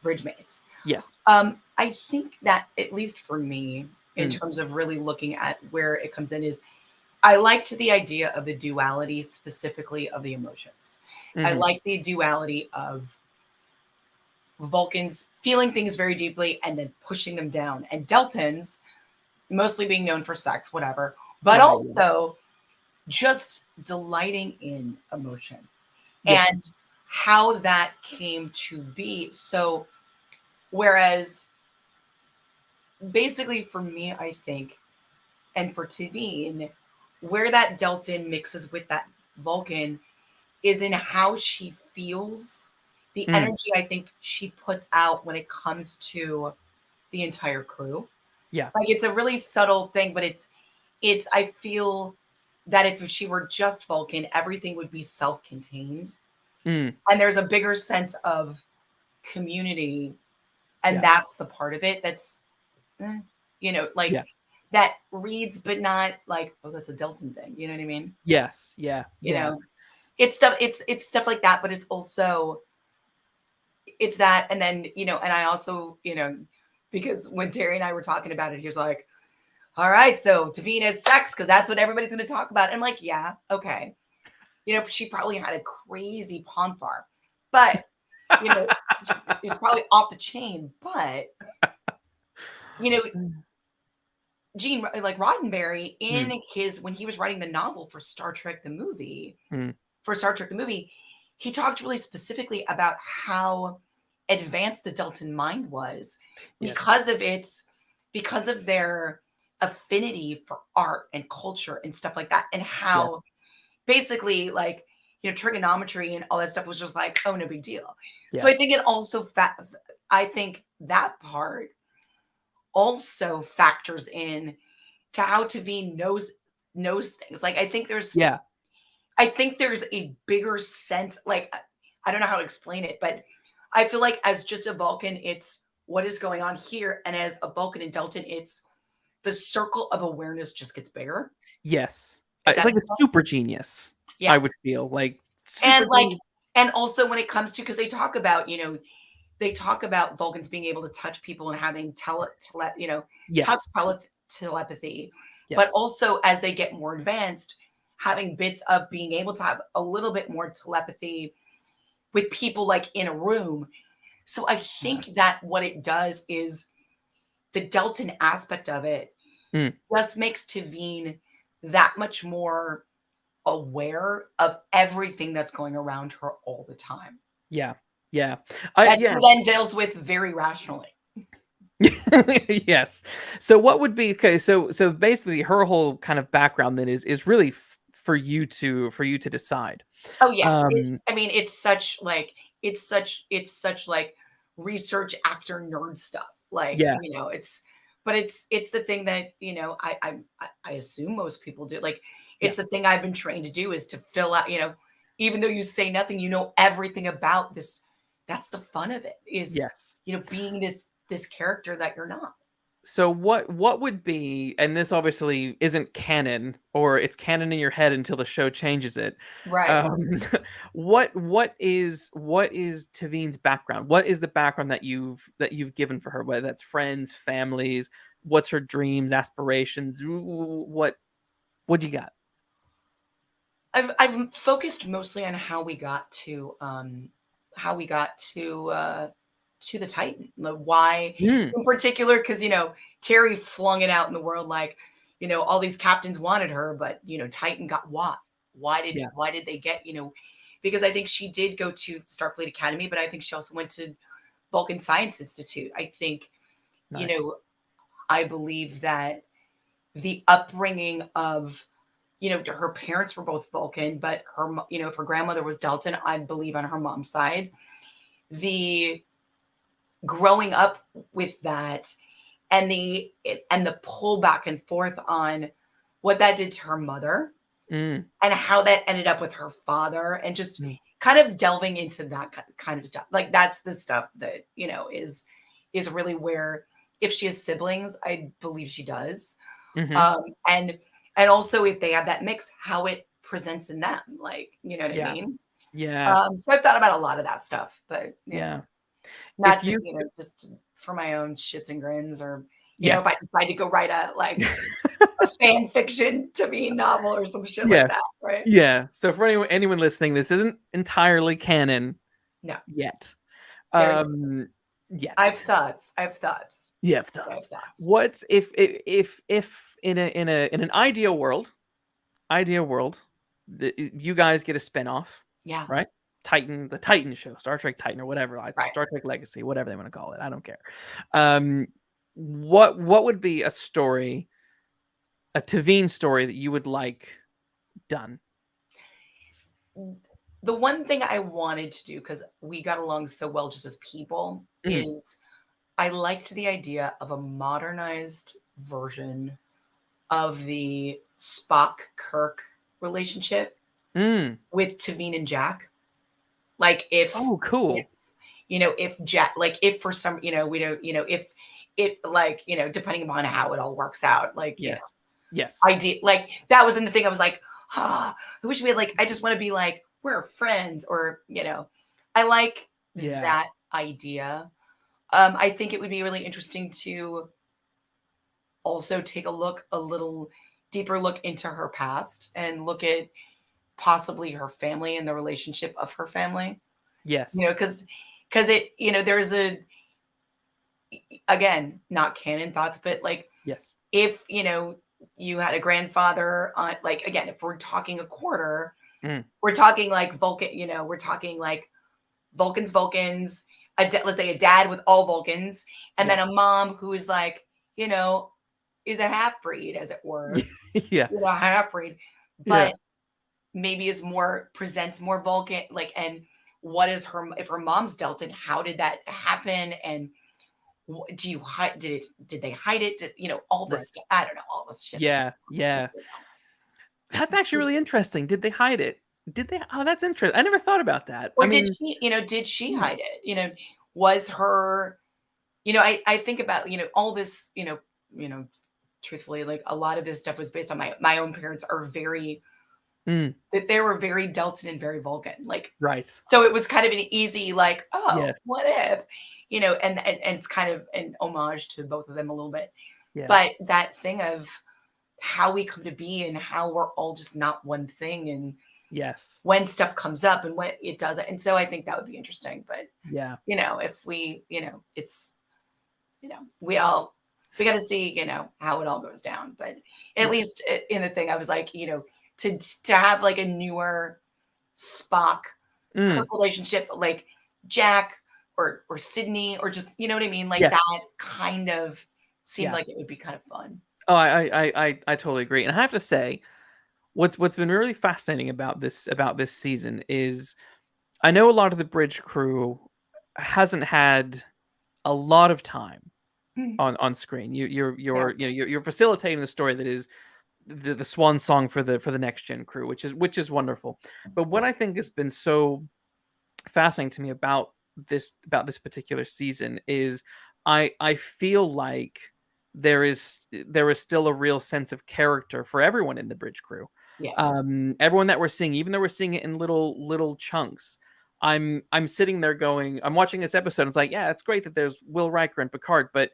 bridge mates. Yes. I think that, at least for me, in terms of really looking at where it comes in is I liked the idea of the duality specifically of the emotions. I like the duality of Vulcans feeling things very deeply and then pushing them down, and Deltans mostly being known for sex, whatever, but Right, also just delighting in emotion Yes. and how that came to be. So, whereas basically for me, I think, and for Tavine, where that Deltan mixes with that Vulcan is in how she feels, the energy I think she puts out when it comes to the entire crew. Yeah. Like it's a really subtle thing, but it's I feel that if she were just Vulcan, everything would be self-contained. Mm. And there's a bigger sense of community. And Yeah. that's the part of it that's like Yeah. that reads, but not like, oh, that's a Deltan thing. You know what I mean? Yes. Yeah. You Yeah. know, it's stuff like that, but it's also it's that, and then and I also because when Terry and I were talking about it, he was like, all right, so Tavina's sex because that's what everybody's going to talk about. And I'm like, yeah, okay, she probably had a crazy pomfar, but it's probably off the chain, but Gene, like Roddenberry in his when he was writing the novel for Star Trek the movie, he talked really specifically about how advanced the Deltan mind was because of their affinity for art and culture and stuff like that, and how basically like trigonometry and all that stuff was just like, oh, no big deal. So I think it also I think that part also factors in to how Tavine knows things. Like I think there's a bigger sense, like I don't know how to explain it, but I feel like as just a Vulcan, it's what is going on here. And as a Vulcan and Deltan, it's the circle of awareness just gets bigger. Yes. It's like a super genius. Yeah. I would feel like super genius. And also when it comes to, because they talk about, Vulcans being able to touch people and having touch telepathy, but also as they get more advanced, having bits of being able to have a little bit more telepathy with people like in a room. So I think that what it does is the Deltan aspect of it just makes Tavine that much more aware of everything that's going around her all the time. Yeah. Yeah. She then deals with very rationally. Yes. So what would be so basically her whole kind of background then is really for you to decide. Oh yeah. It's such like research actor nerd stuff. Like, it's the thing that, I assume most people do. Like it's the thing I've been trained to do is to fill out, even though you say nothing, everything about this. That's the fun of it is, being this character that you're not. So what would be, and this obviously isn't canon, or it's canon in your head until the show changes it. Right. What is Tavine's background? What is the background that you've given for her? Whether that's friends, families, what's her dreams, aspirations? What do you got? I've focused mostly on how we got to the Titan. Why in particular, because Terry flung it out in the world like, all these captains wanted her, but Titan got why did they get, because I think she did go to Starfleet Academy, but I think she also went to Vulcan Science Institute. I think I believe that the upbringing of her parents were both Vulcan, but her if her grandmother was Deltan, I believe on her mom's side, the growing up with that and the pull back and forth on what that did to her mother and how that ended up with her father, and just kind of delving into that kind of stuff. Like that's the stuff that is really where, if she has siblings, I believe she does. And also if they have that mix, how it presents in them, like, you know what I mean? So I've thought about a lot of that stuff, but not to, just for my own shits and grins, or You know, Yes. if I decide to go write a fan fiction to be novel or some shit like Yes. that, right? Yeah. So for anyone listening, this isn't entirely canon No, yet. there's Um, I yet. have thoughts. I have thoughts. You have I have thoughts. thoughts. What if in an ideal world, you guys get a spinoff, Yeah, right? The Titan show, Star Trek Titan or whatever, like right. Star Trek Legacy, whatever they want to call it. I don't care. Um, what would be a story, a Tavine story that you would like done? The one thing I wanted to do, because we got along so well just as people, Mm, is I liked the idea of a modernized version of the Spock Kirk relationship mm. with Tavine and Jack. Like Oh, if cool. if Jack, like if for some, we don't, if it, like, depending upon how it all works out, like, Yes. Yes. I did, like, that was in the thing. I was like, I wish we had, like, I just want to be like, we're friends, or, I like Yeah. that idea. I think it would be really interesting to also take a little deeper look into her past and look at possibly her family and the relationship of her family. Yes. Because it, there's again, not canon thoughts, but like, Yes. if you had a grandfather on, like, again, if we're talking a quarter, Mm. we're talking like Vulcan, we're talking like Vulcans, let's say a dad with all Vulcans, and Yeah. then a mom who's like, is a half breed, as it were, Yeah. half breed, Yeah. but maybe presents more Vulcan, like, and what is her, if her mom's Delta, how did that happen, and do you hide, did they hide it, all Right. this stuff, I don't know, all this shit. Yeah. Yeah. That's actually really interesting. Did they hide it? Did they? Oh, that's interesting. I never thought about that. I Or mean, did she hmm, hide it? Was her, I think about, all this, truthfully, like, a lot of this stuff was based on my own parents are very, mm, that they were very Delta and very Vulcan. Like, right. so it was kind of an easy, like, oh, Yes. what if, and it's kind of an homage to both of them a little bit. Yeah. But that thing of how we come to be and how we're all just not one thing, and Yes. when stuff comes up and when it doesn't. And so I think that would be interesting. But Yeah. if we, it's, we got to see, how it all goes down. But at Yeah. least in the thing, I was like, to have like a newer Spock Kirk Mm, relationship, like Jack or Sydney, or just, you know what I mean? Like, yes. that kind of seemed Yeah. like it would be kind of fun. Oh, I totally agree. And I have to say, what's been really fascinating about this season is I know a lot of the bridge crew hasn't had a lot of time Mm. on screen. Yeah. You're facilitating the story that is the swan song for the next gen crew, which is wonderful. But what I think has been so fascinating to me about this particular season is I feel like there is still a real sense of character for everyone in the bridge crew. Yeah. Everyone that we're seeing, even though we're seeing it in little chunks. I'm sitting there going, I'm watching this episode. And it's like, yeah, it's great that there's Will Riker and Picard, but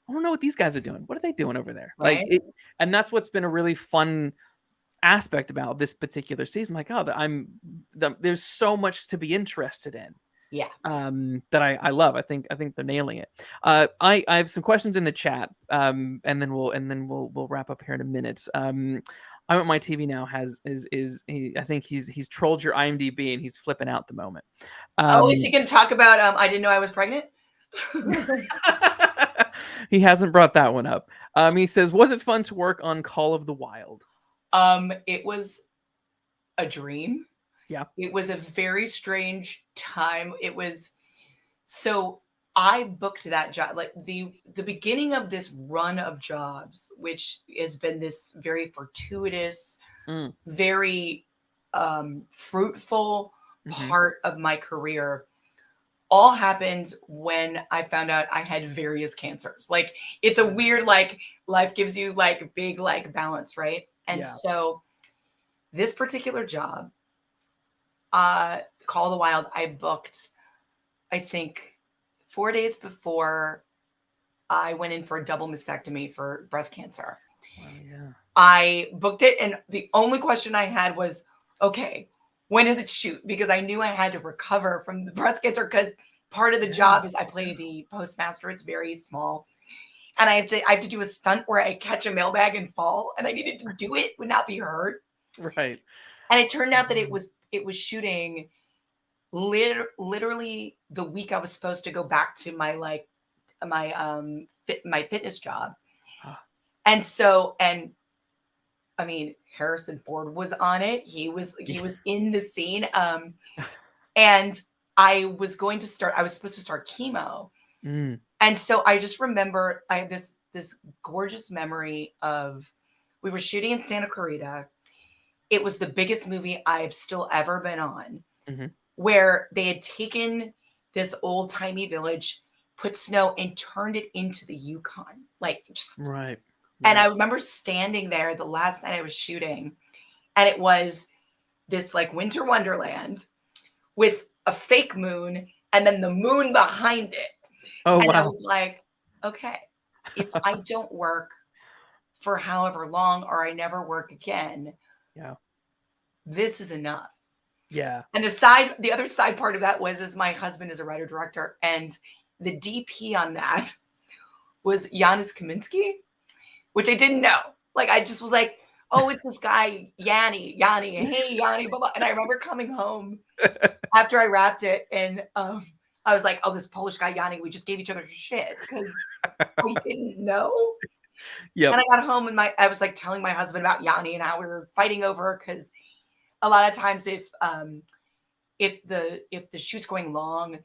I don't know what these guys are doing. What are they doing over there? Right. And that's what's been a really fun aspect about this particular season. Like, oh, there's so much to be interested in. Yeah. That I love. I think they're nailing it. I have some questions in the chat. And then we'll wrap up here in a minute. I'm at my TV now. I think he's trolled your IMDb and he's flipping out the moment. Oh, is he going to talk about, I didn't know I was pregnant? He hasn't brought that one up. He says, was it fun to work on Call of the Wild? It was a dream. Yeah. It was a very strange time. So I booked that job, like the beginning of this run of jobs, which has been this very fortuitous, Mm. very fruitful Mhm. part of my career, all happened when I found out I had various cancers. Like, it's a weird, like, life gives you like big, like, balance, right? And Yeah. so this particular job, Call of the Wild, I booked, I think, 4 days before I went in for a double mastectomy for breast cancer. Wow, yeah. I booked it, and the only question I had was, okay, when does it shoot? Because I knew I had to recover from the breast cancer, because part of the job is I play the postmaster. It's very small. And I have to do a stunt where I catch a mailbag and fall, and I needed to do it, would not be hurt. Right. And it turned out that it was shooting literally the week I was supposed to go back to my my fitness job. And so, and I mean, Harrison Ford was on it. He was in the scene. And I was supposed to start chemo. And so I just remember I have this gorgeous memory of, we were shooting in Santa Clarita. It was the biggest movie I've still ever been on, where they had taken this old timey village, put snow, and turned it into the Yukon. Like, just right. And I remember standing there the last night I was shooting, and it was this like winter wonderland with a fake moon and then the moon behind it. Oh, and wow. I was like, okay, if I don't work for however long, or I never work again, this is enough. Yeah. And the other side part of that is my husband is a writer director, and the DP on that was Janis Kaminski, which I didn't know. Like, I just was like, oh, it's this guy, Yanni, hey, Yanni, blah, blah. And I remember coming home after I wrapped it, and I was like, oh, this Polish guy, Yanni, we just gave each other shit because we didn't know. Yeah. And I got home, and I was like telling my husband about Yanni and how we were fighting over, because a lot of times if the shoot's going long,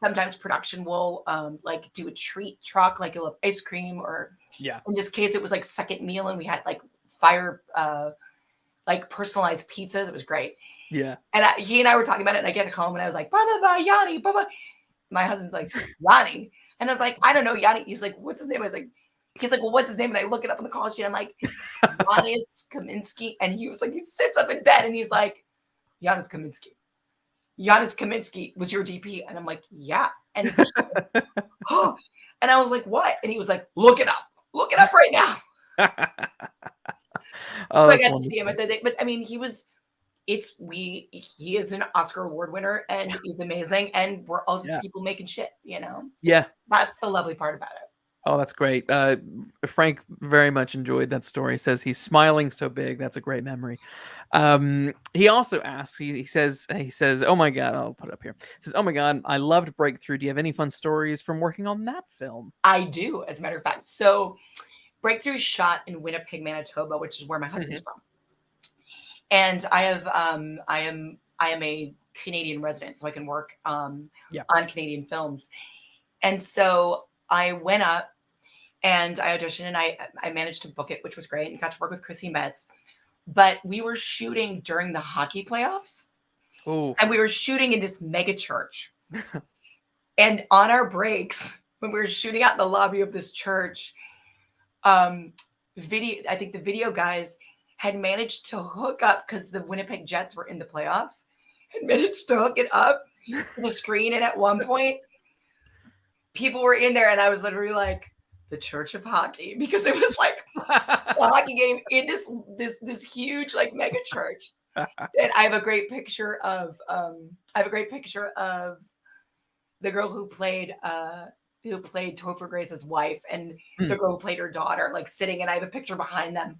sometimes production will like do a treat truck, like you'll have ice cream, or in this case it was like second meal, and we had like like personalized pizzas. It was great. Yeah. And he and I were talking about it, and I get home and I was like, blah, blah, blah, Yanni, blah, blah. My husband's like, Yanni. And I was like, I don't know, Yanni. He's like, what's his name? He's like, well, what's his name? And I look it up on the call sheet. I'm like, Janis Kaminski. And he was like, he sits up in bed and he's like, Janis Kaminski. Janis Kaminski was your DP. And I'm like, yeah. And like, oh. And I was like, what? And he was like, look it up. Look it up right now. So I got to see him at the day. But I mean, he is an Oscar award winner, and he's amazing. And we're all just people making shit, you know? Yeah. That's the lovely part about it. Oh, that's great. Frank very much enjoyed that story. He says he's smiling so big. That's a great memory. He also asks, he says, oh my God, I'll put it up here. He says, oh my God, I loved Breakthrough. Do you have any fun stories from working on that film? I do, as a matter of fact. So Breakthrough shot in Winnipeg, Manitoba, which is where my husband's from. And I am a Canadian resident, so I can work on Canadian films. And so I went up and I auditioned, and I managed to book it, which was great, and got to work with Chrissy Metz. But we were shooting during the hockey playoffs. Ooh. And we were shooting in this mega church. And on our breaks, when we were shooting out in the lobby of this church, I think the video guys had managed to hook up, because the Winnipeg Jets were in the playoffs, and managed to hook it up to the screen. And at one point, people were in there, and I was literally like, the Church of Hockey, because it was like a hockey game in this huge like mega church. And I have a great picture of the girl who played Topher Grace's wife, and the girl who played her daughter, like sitting, and I have a picture behind them,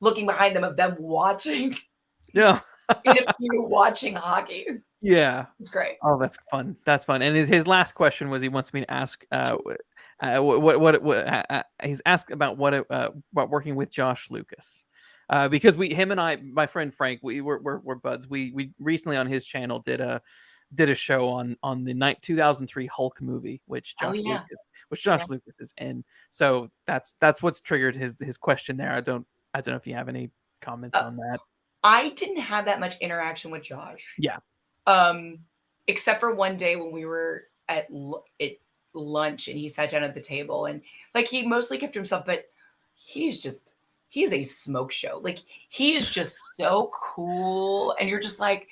looking behind them, of them watching. Yeah. Watching hockey. Yeah. It's great. Oh, that's fun. That's fun. And his last question was, he wants me to ask he's asked about about working with Josh Lucas. Because him and I, my friend Frank, we're buds. We recently on his channel did a show on the 2003 Hulk movie, which Josh Lucas is in. So that's what's triggered his question there. I don't know if you have any comments on that. I didn't have that much interaction with Josh. Yeah. Except for one day when we were at lunch, and he sat down at the table, and like, he mostly kept to himself, but he's a smoke show. Like, he is just so cool, and you're just like,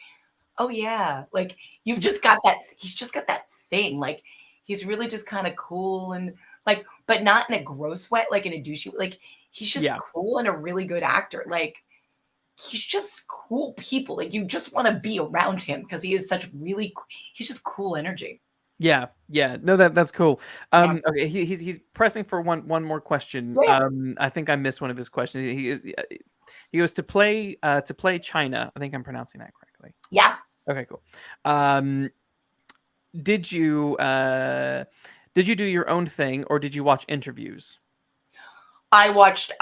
oh yeah, like he's just got that thing. Like, he's really just kind of cool, and like, but not in a gross way, like in a douchey. Like he's just Yeah. cool and a really good actor. Like he's just cool people. Like you just want to be around him because he is such really. He's just cool energy. Yeah, yeah. No, that's cool. Yeah. Okay, he's pressing for one more question. Yeah. I think I missed one of his questions. He goes to play China. I think I'm pronouncing that correctly. Yeah. Okay, cool. Did you do your own thing or did you watch interviews? I watched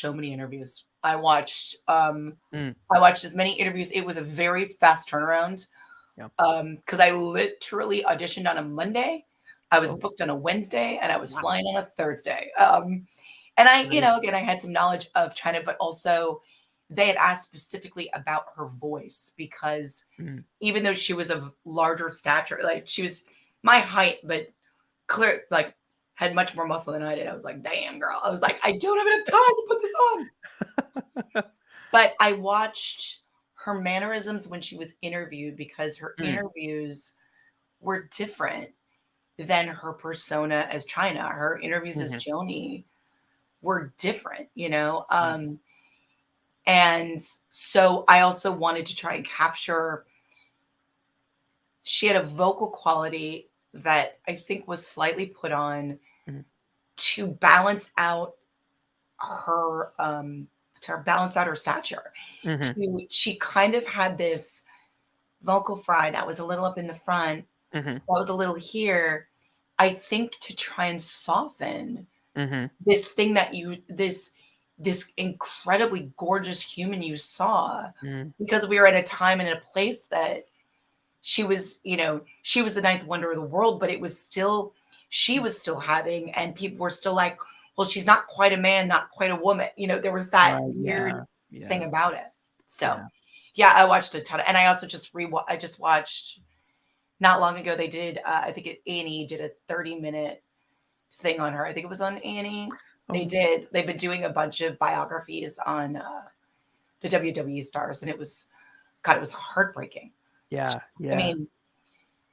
so many interviews. I watched as many interviews. It was a very fast turnaround. Yeah. Because I literally auditioned on a Monday, I was Oh. booked on a Wednesday, and I was Wow. flying on a Thursday. And I, Great. again, I had some knowledge of China, but also they had asked specifically about her voice because even though she was of larger stature, like she was my height, but clear, like had much more muscle than I did. I was like, damn, girl. I was like, I don't have enough time to put this on. But I watched her mannerisms when she was interviewed because her interviews were different than her persona as China. Her interviews as Joni were different, and so I also wanted to try and capture. She had a vocal quality that I think was slightly put on to balance out her stature. She kind of had this vocal fry that was a little up in the front, that was a little here. I think to try and soften this thing that this incredibly gorgeous human you saw, because we were at a time and in a place that she was, she was the ninth wonder of the world, but she was still having, and people were still like, well, she's not quite a man, not quite a woman. There was that weird thing about it. So, yeah, I watched a ton, and I also I just watched not long ago. They did, I think A&E did a 30-minute thing on her. I think it was on A&E. They've been doing a bunch of biographies on the WWE stars, and it was heartbreaking. Yeah. I mean,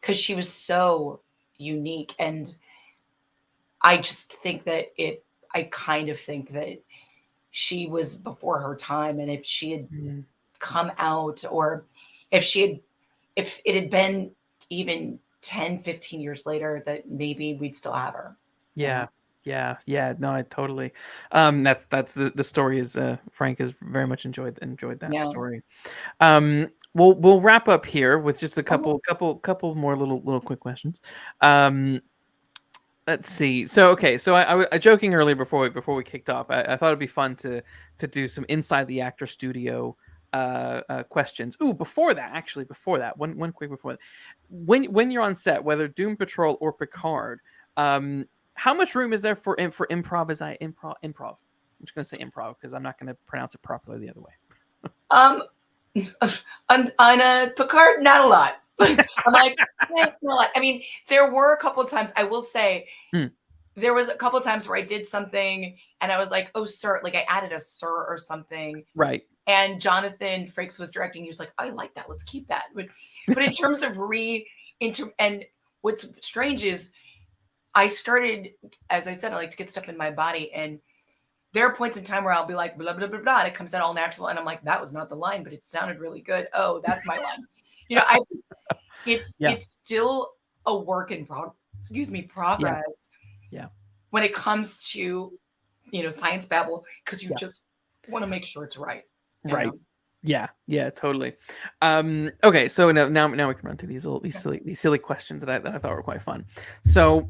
because she was so unique, and I just think that I kind of think that she was before her time, and if she had come out, or if it had been even 10, 15 years later, that maybe we'd still have her. Yeah. No, I totally. That's the story is Frank has very much enjoyed that story. We'll wrap up here with just a couple more little quick questions. Let's see. So okay, so I joking earlier before we kicked off. I thought it'd be fun to do some inside the actor studio questions. Ooh, before that, one quick before that. When you're on set, whether Doom Patrol or Picard, how much room is there for improv? Improv? I'm just gonna say improv because I'm not gonna pronounce it properly the other way. On Picard, not a lot. I'm like, not a lot. I mean, there were a couple of times, I will say, there was a couple of times where I did something and I was like, oh, sir, like I added a sir or something. Right. And Jonathan Frakes was directing. He was like, I like that. Let's keep that. But in terms of and what's strange is I started, as I said, I like to get stuff in my body. And there are points in time where I'll be like, blah, blah, blah, blah. And it comes out all natural. And I'm like, that was not the line, but it sounded really good. Oh, that's my line. It's still a work in progress. Yeah. When it comes to, science babble, because you just want to make sure it's right. Right. Yeah, totally. Okay, so now we can run through these silly questions that I thought were quite fun. So,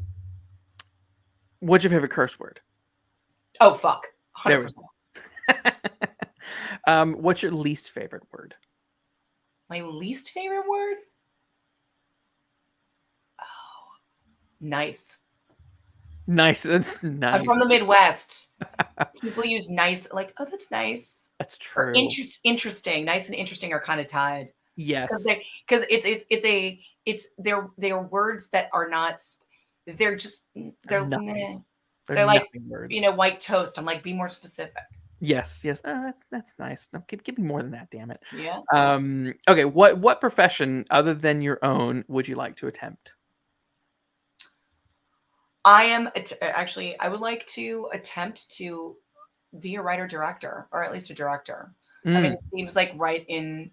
what's your favorite curse word? Oh, fuck. 100%. What's your least favorite word? My least favorite word? Oh, nice. Nice. I'm from the Midwest. People use nice, like, oh, that's nice. That's true. Or interesting. Nice and interesting are kind of tied. Yes. Because they're words that are not. They're like words. White toast. I'm like, be more specific. Yes. That's nice. No, give me more than that, damn it. Yeah. Okay. What profession other than your own would you like to attempt? I am actually, I would like to attempt to be a writer director, or at least a director. I mean, Mm, it seems like right in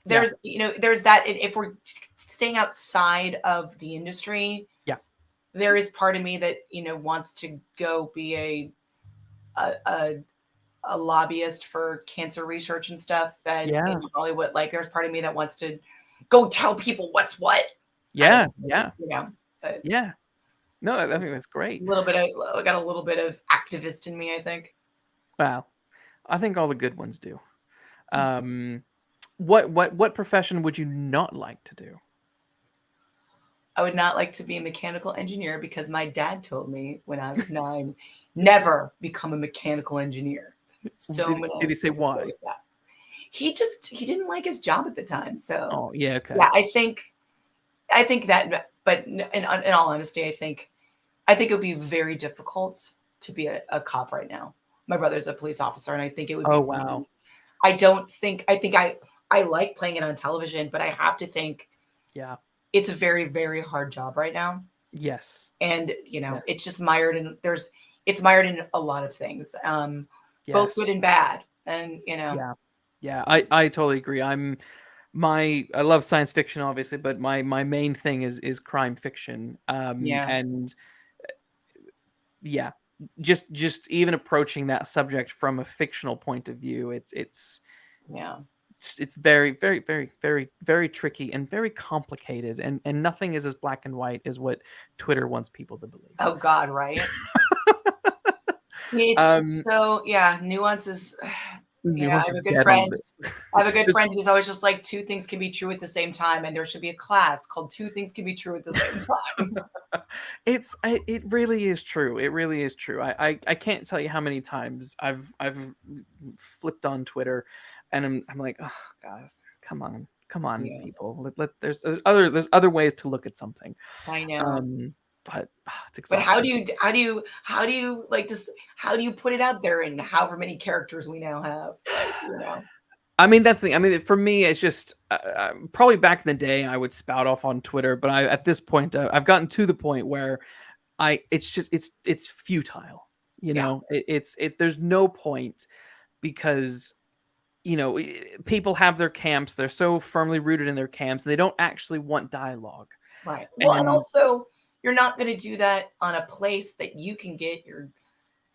yeah, there's, there's that, if we're staying outside of the industry, yeah, there is part of me that, wants to go be a, a, a lobbyist for cancer research and stuff that yeah, in Hollywood, like there's part of me that wants to go tell people what's what kind of yeah, thing, yeah, a yeah. No, I think that's great. little bit of, I got a little bit of activist in me, I think. Wow, I think all the good ones do. Um, what profession would you not like to do? I would not like to be a mechanical engineer because my dad told me when I was 9, never become a mechanical engineer. So I'm Did gonna he say go why? with that. He didn't like his job at the time. So Oh, yeah, okay. yeah, I think that, but in all honesty, I think it would be very difficult to be a cop right now. My brother's a police officer, and I think it would Oh, be wow. really, I like playing it on television, but I have to think Yeah. it's a very, very hard job right now. Yes. And Yes. it's just mired in, it's mired in a lot of things, both Yes. good and bad. And Yeah. Yeah. I totally agree. I love science fiction, obviously, but my main thing is crime fiction. yeah, And yeah, just even approaching that subject from a fictional point of view, yeah. it's very, very, very, very, very tricky and very complicated, and nothing is as black and white as what Twitter wants people to believe. Oh God, right. It's just Um, so, yeah, nuances. I have nuance is a good dead on friend. this. I have a good There's friend who's always just like, two things can be true at the same time, and there should be a class called two things can be true at the same time. it really is true. It really is true. I can't tell you how many times I've flipped on Twitter, and I'm like, oh guys, come on, Yeah, people. There's other ways to look at something. I know. Um, but it's But exhausting. how do you like just how do you put it out there in however many characters we now have? Like, I mean, that's the thing. I mean, for me, it's just probably back in the day, I would spout off on Twitter, but at this point, I've gotten to the point where it's just it's futile. yeah, There's no point because people have their camps. They're so firmly rooted in their camps, and they don't actually want dialogue. right. Well, and And also you're not going to do that on a place that you can get your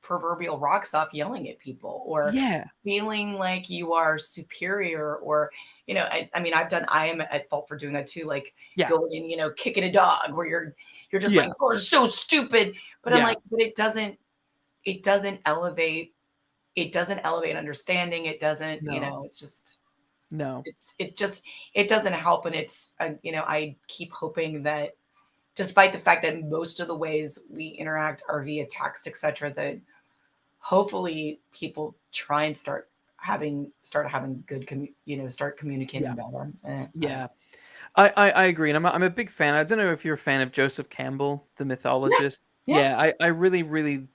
proverbial rocks off yelling at people or yeah, feeling like you are superior, or I mean, I am at fault for doing that too, like yeah, going and kicking a dog where you're just yeah, like, oh, it's so stupid. But I'm yeah. like, but it doesn't elevate, understanding. It doesn't, No, it's just, no, it doesn't help. And it's, I keep hoping that despite the fact that most of the ways we interact are via text, etc., that hopefully people try and start having good start communicating yeah, better. I don't yeah. know. I agree, and I'm a big fan. I don't know if you're a fan of Joseph Campbell, the Yeah, mythologist. yeah, Yeah, I really, really,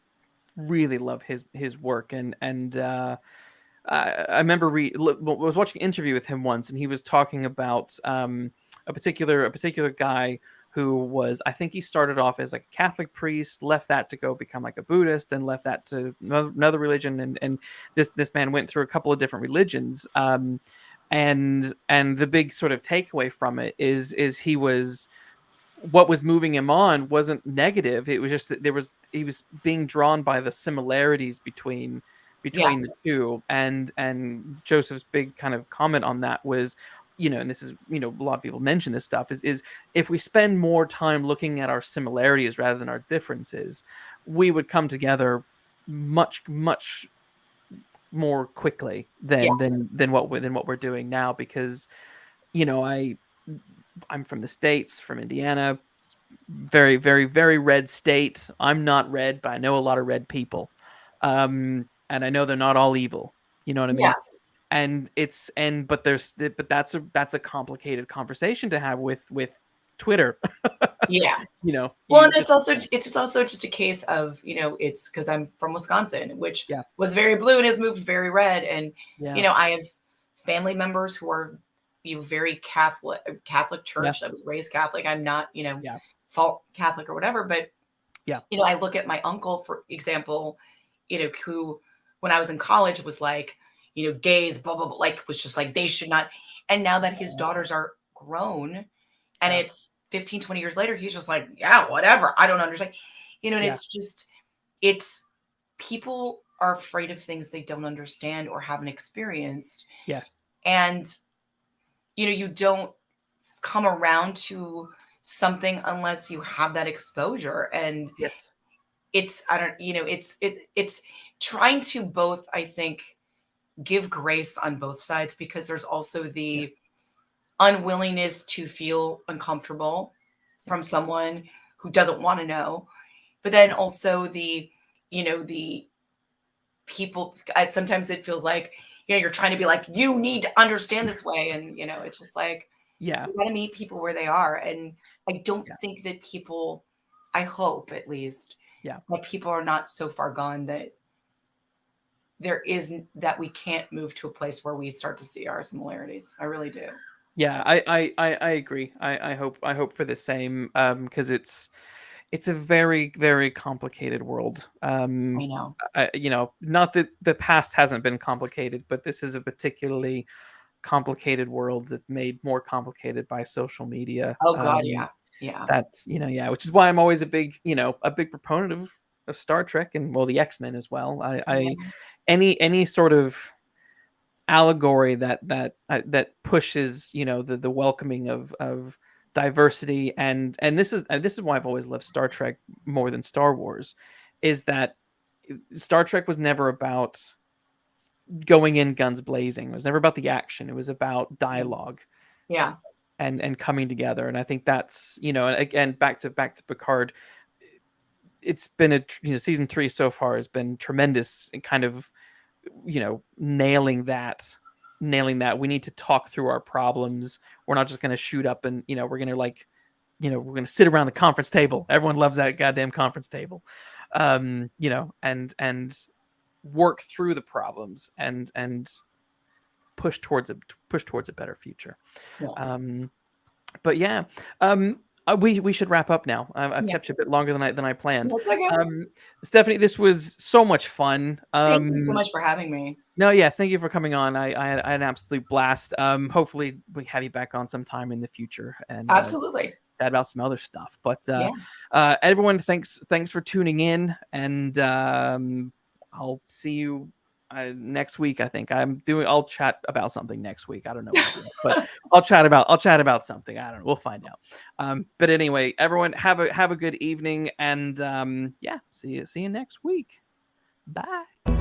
really love his work, and I remember was watching an interview with him once, and he was talking about a particular guy who was, I think he started off as like a Catholic priest, left that to go become like a Buddhist, then left that to another religion, and this man went through a couple of different religions, and the big sort of takeaway from it is what was moving him on wasn't negative. It was just that he was being drawn by the similarities yeah, between the two. And Joseph's big kind of comment on that was, and this is, a lot of people mention this stuff, is if we spend more time looking at our similarities rather than our differences, we would come together much, much more quickly yeah, than what we're doing now, because I'm from the States, from Indiana, very, very, very red state. I'm not red, but I know a lot of red people, and I know they're not all evil. You know what I yeah, mean? And but that's a complicated conversation to have with Twitter. yeah. Well, You and just it's also just a case of, it's because I'm from Wisconsin, which yeah, was very blue and has moved very red. And yeah, I have family members who are, very Catholic yeah, church. I was raised Catholic. I'm not, yeah, fault Catholic or whatever, but Yeah. You know, I look at my uncle, for example, you know, who, when I was in college, was like, you know, gays, blah, blah, blah, like, was just like, they should not. And now that his daughters are grown and Yeah. it's 15, 20 years later, he's just like, yeah, whatever. I don't understand. You know, and Yeah. it's just, it's people are afraid of things they don't understand or haven't experienced. Yes. And, you know, you don't come around to something unless you have that exposure. And Yes. it's, I don't, you know, it's trying to both, I think, give grace on both sides, because there's also Yes. the unwillingness to feel uncomfortable Yeah. from someone who doesn't want to know, but then also the, you know, the people, sometimes it feels like, you know, you're trying to be like, you need to understand this way, and you know, it's just like, Yeah. you got to meet people where they are. And I don't Yeah. think that people, I hope at least, Yeah. that people are not so far gone that there isn't, that we can't move to a place where we start to see our similarities. I really do. Yeah, I agree. I hope for the same, because it's a very, very complicated world. I know. You know, not that the past hasn't been complicated, but this is a particularly complicated world that made more complicated by social media. Oh God, yeah, yeah, That's, you know, yeah, which is why I'm always a big, you know, a big proponent of Star Trek, and well, the X-Men as well. I yeah, any sort of allegory that pushes, you know, the welcoming of diversity, and this is why I've always loved Star Trek more than Star Wars, is that Star Trek was never about going in guns blazing. It was never about the action. It was about dialogue yeah, and coming together. And I think that's, you know, and again, back to Picard. It's been you know, season 3 so far has been tremendous in kind of, you know, nailing that we need to talk through our problems. We're not just going to shoot up and, you know, we're going to like, you know, we're going to sit around the conference table. Everyone loves that goddamn conference table. You know, and work through the problems and push towards a better future. yeah, But yeah, we should wrap up now. I've yeah. kept you a bit longer than I planned. That's okay. Stephanie, this was so much fun. Thank you so much for having me. No, yeah, thank you for coming on. I had an absolute blast. Hopefully we have you back on sometime in the future and Absolutely. chat about some other stuff. But Yeah. everyone, thanks for tuning in, and I'll see you next week. I think I'll chat about something next week. I don't know what yet, but I'll chat about something. I don't know. We'll find out. But anyway, everyone, have a good evening, and yeah, see you next week. Bye.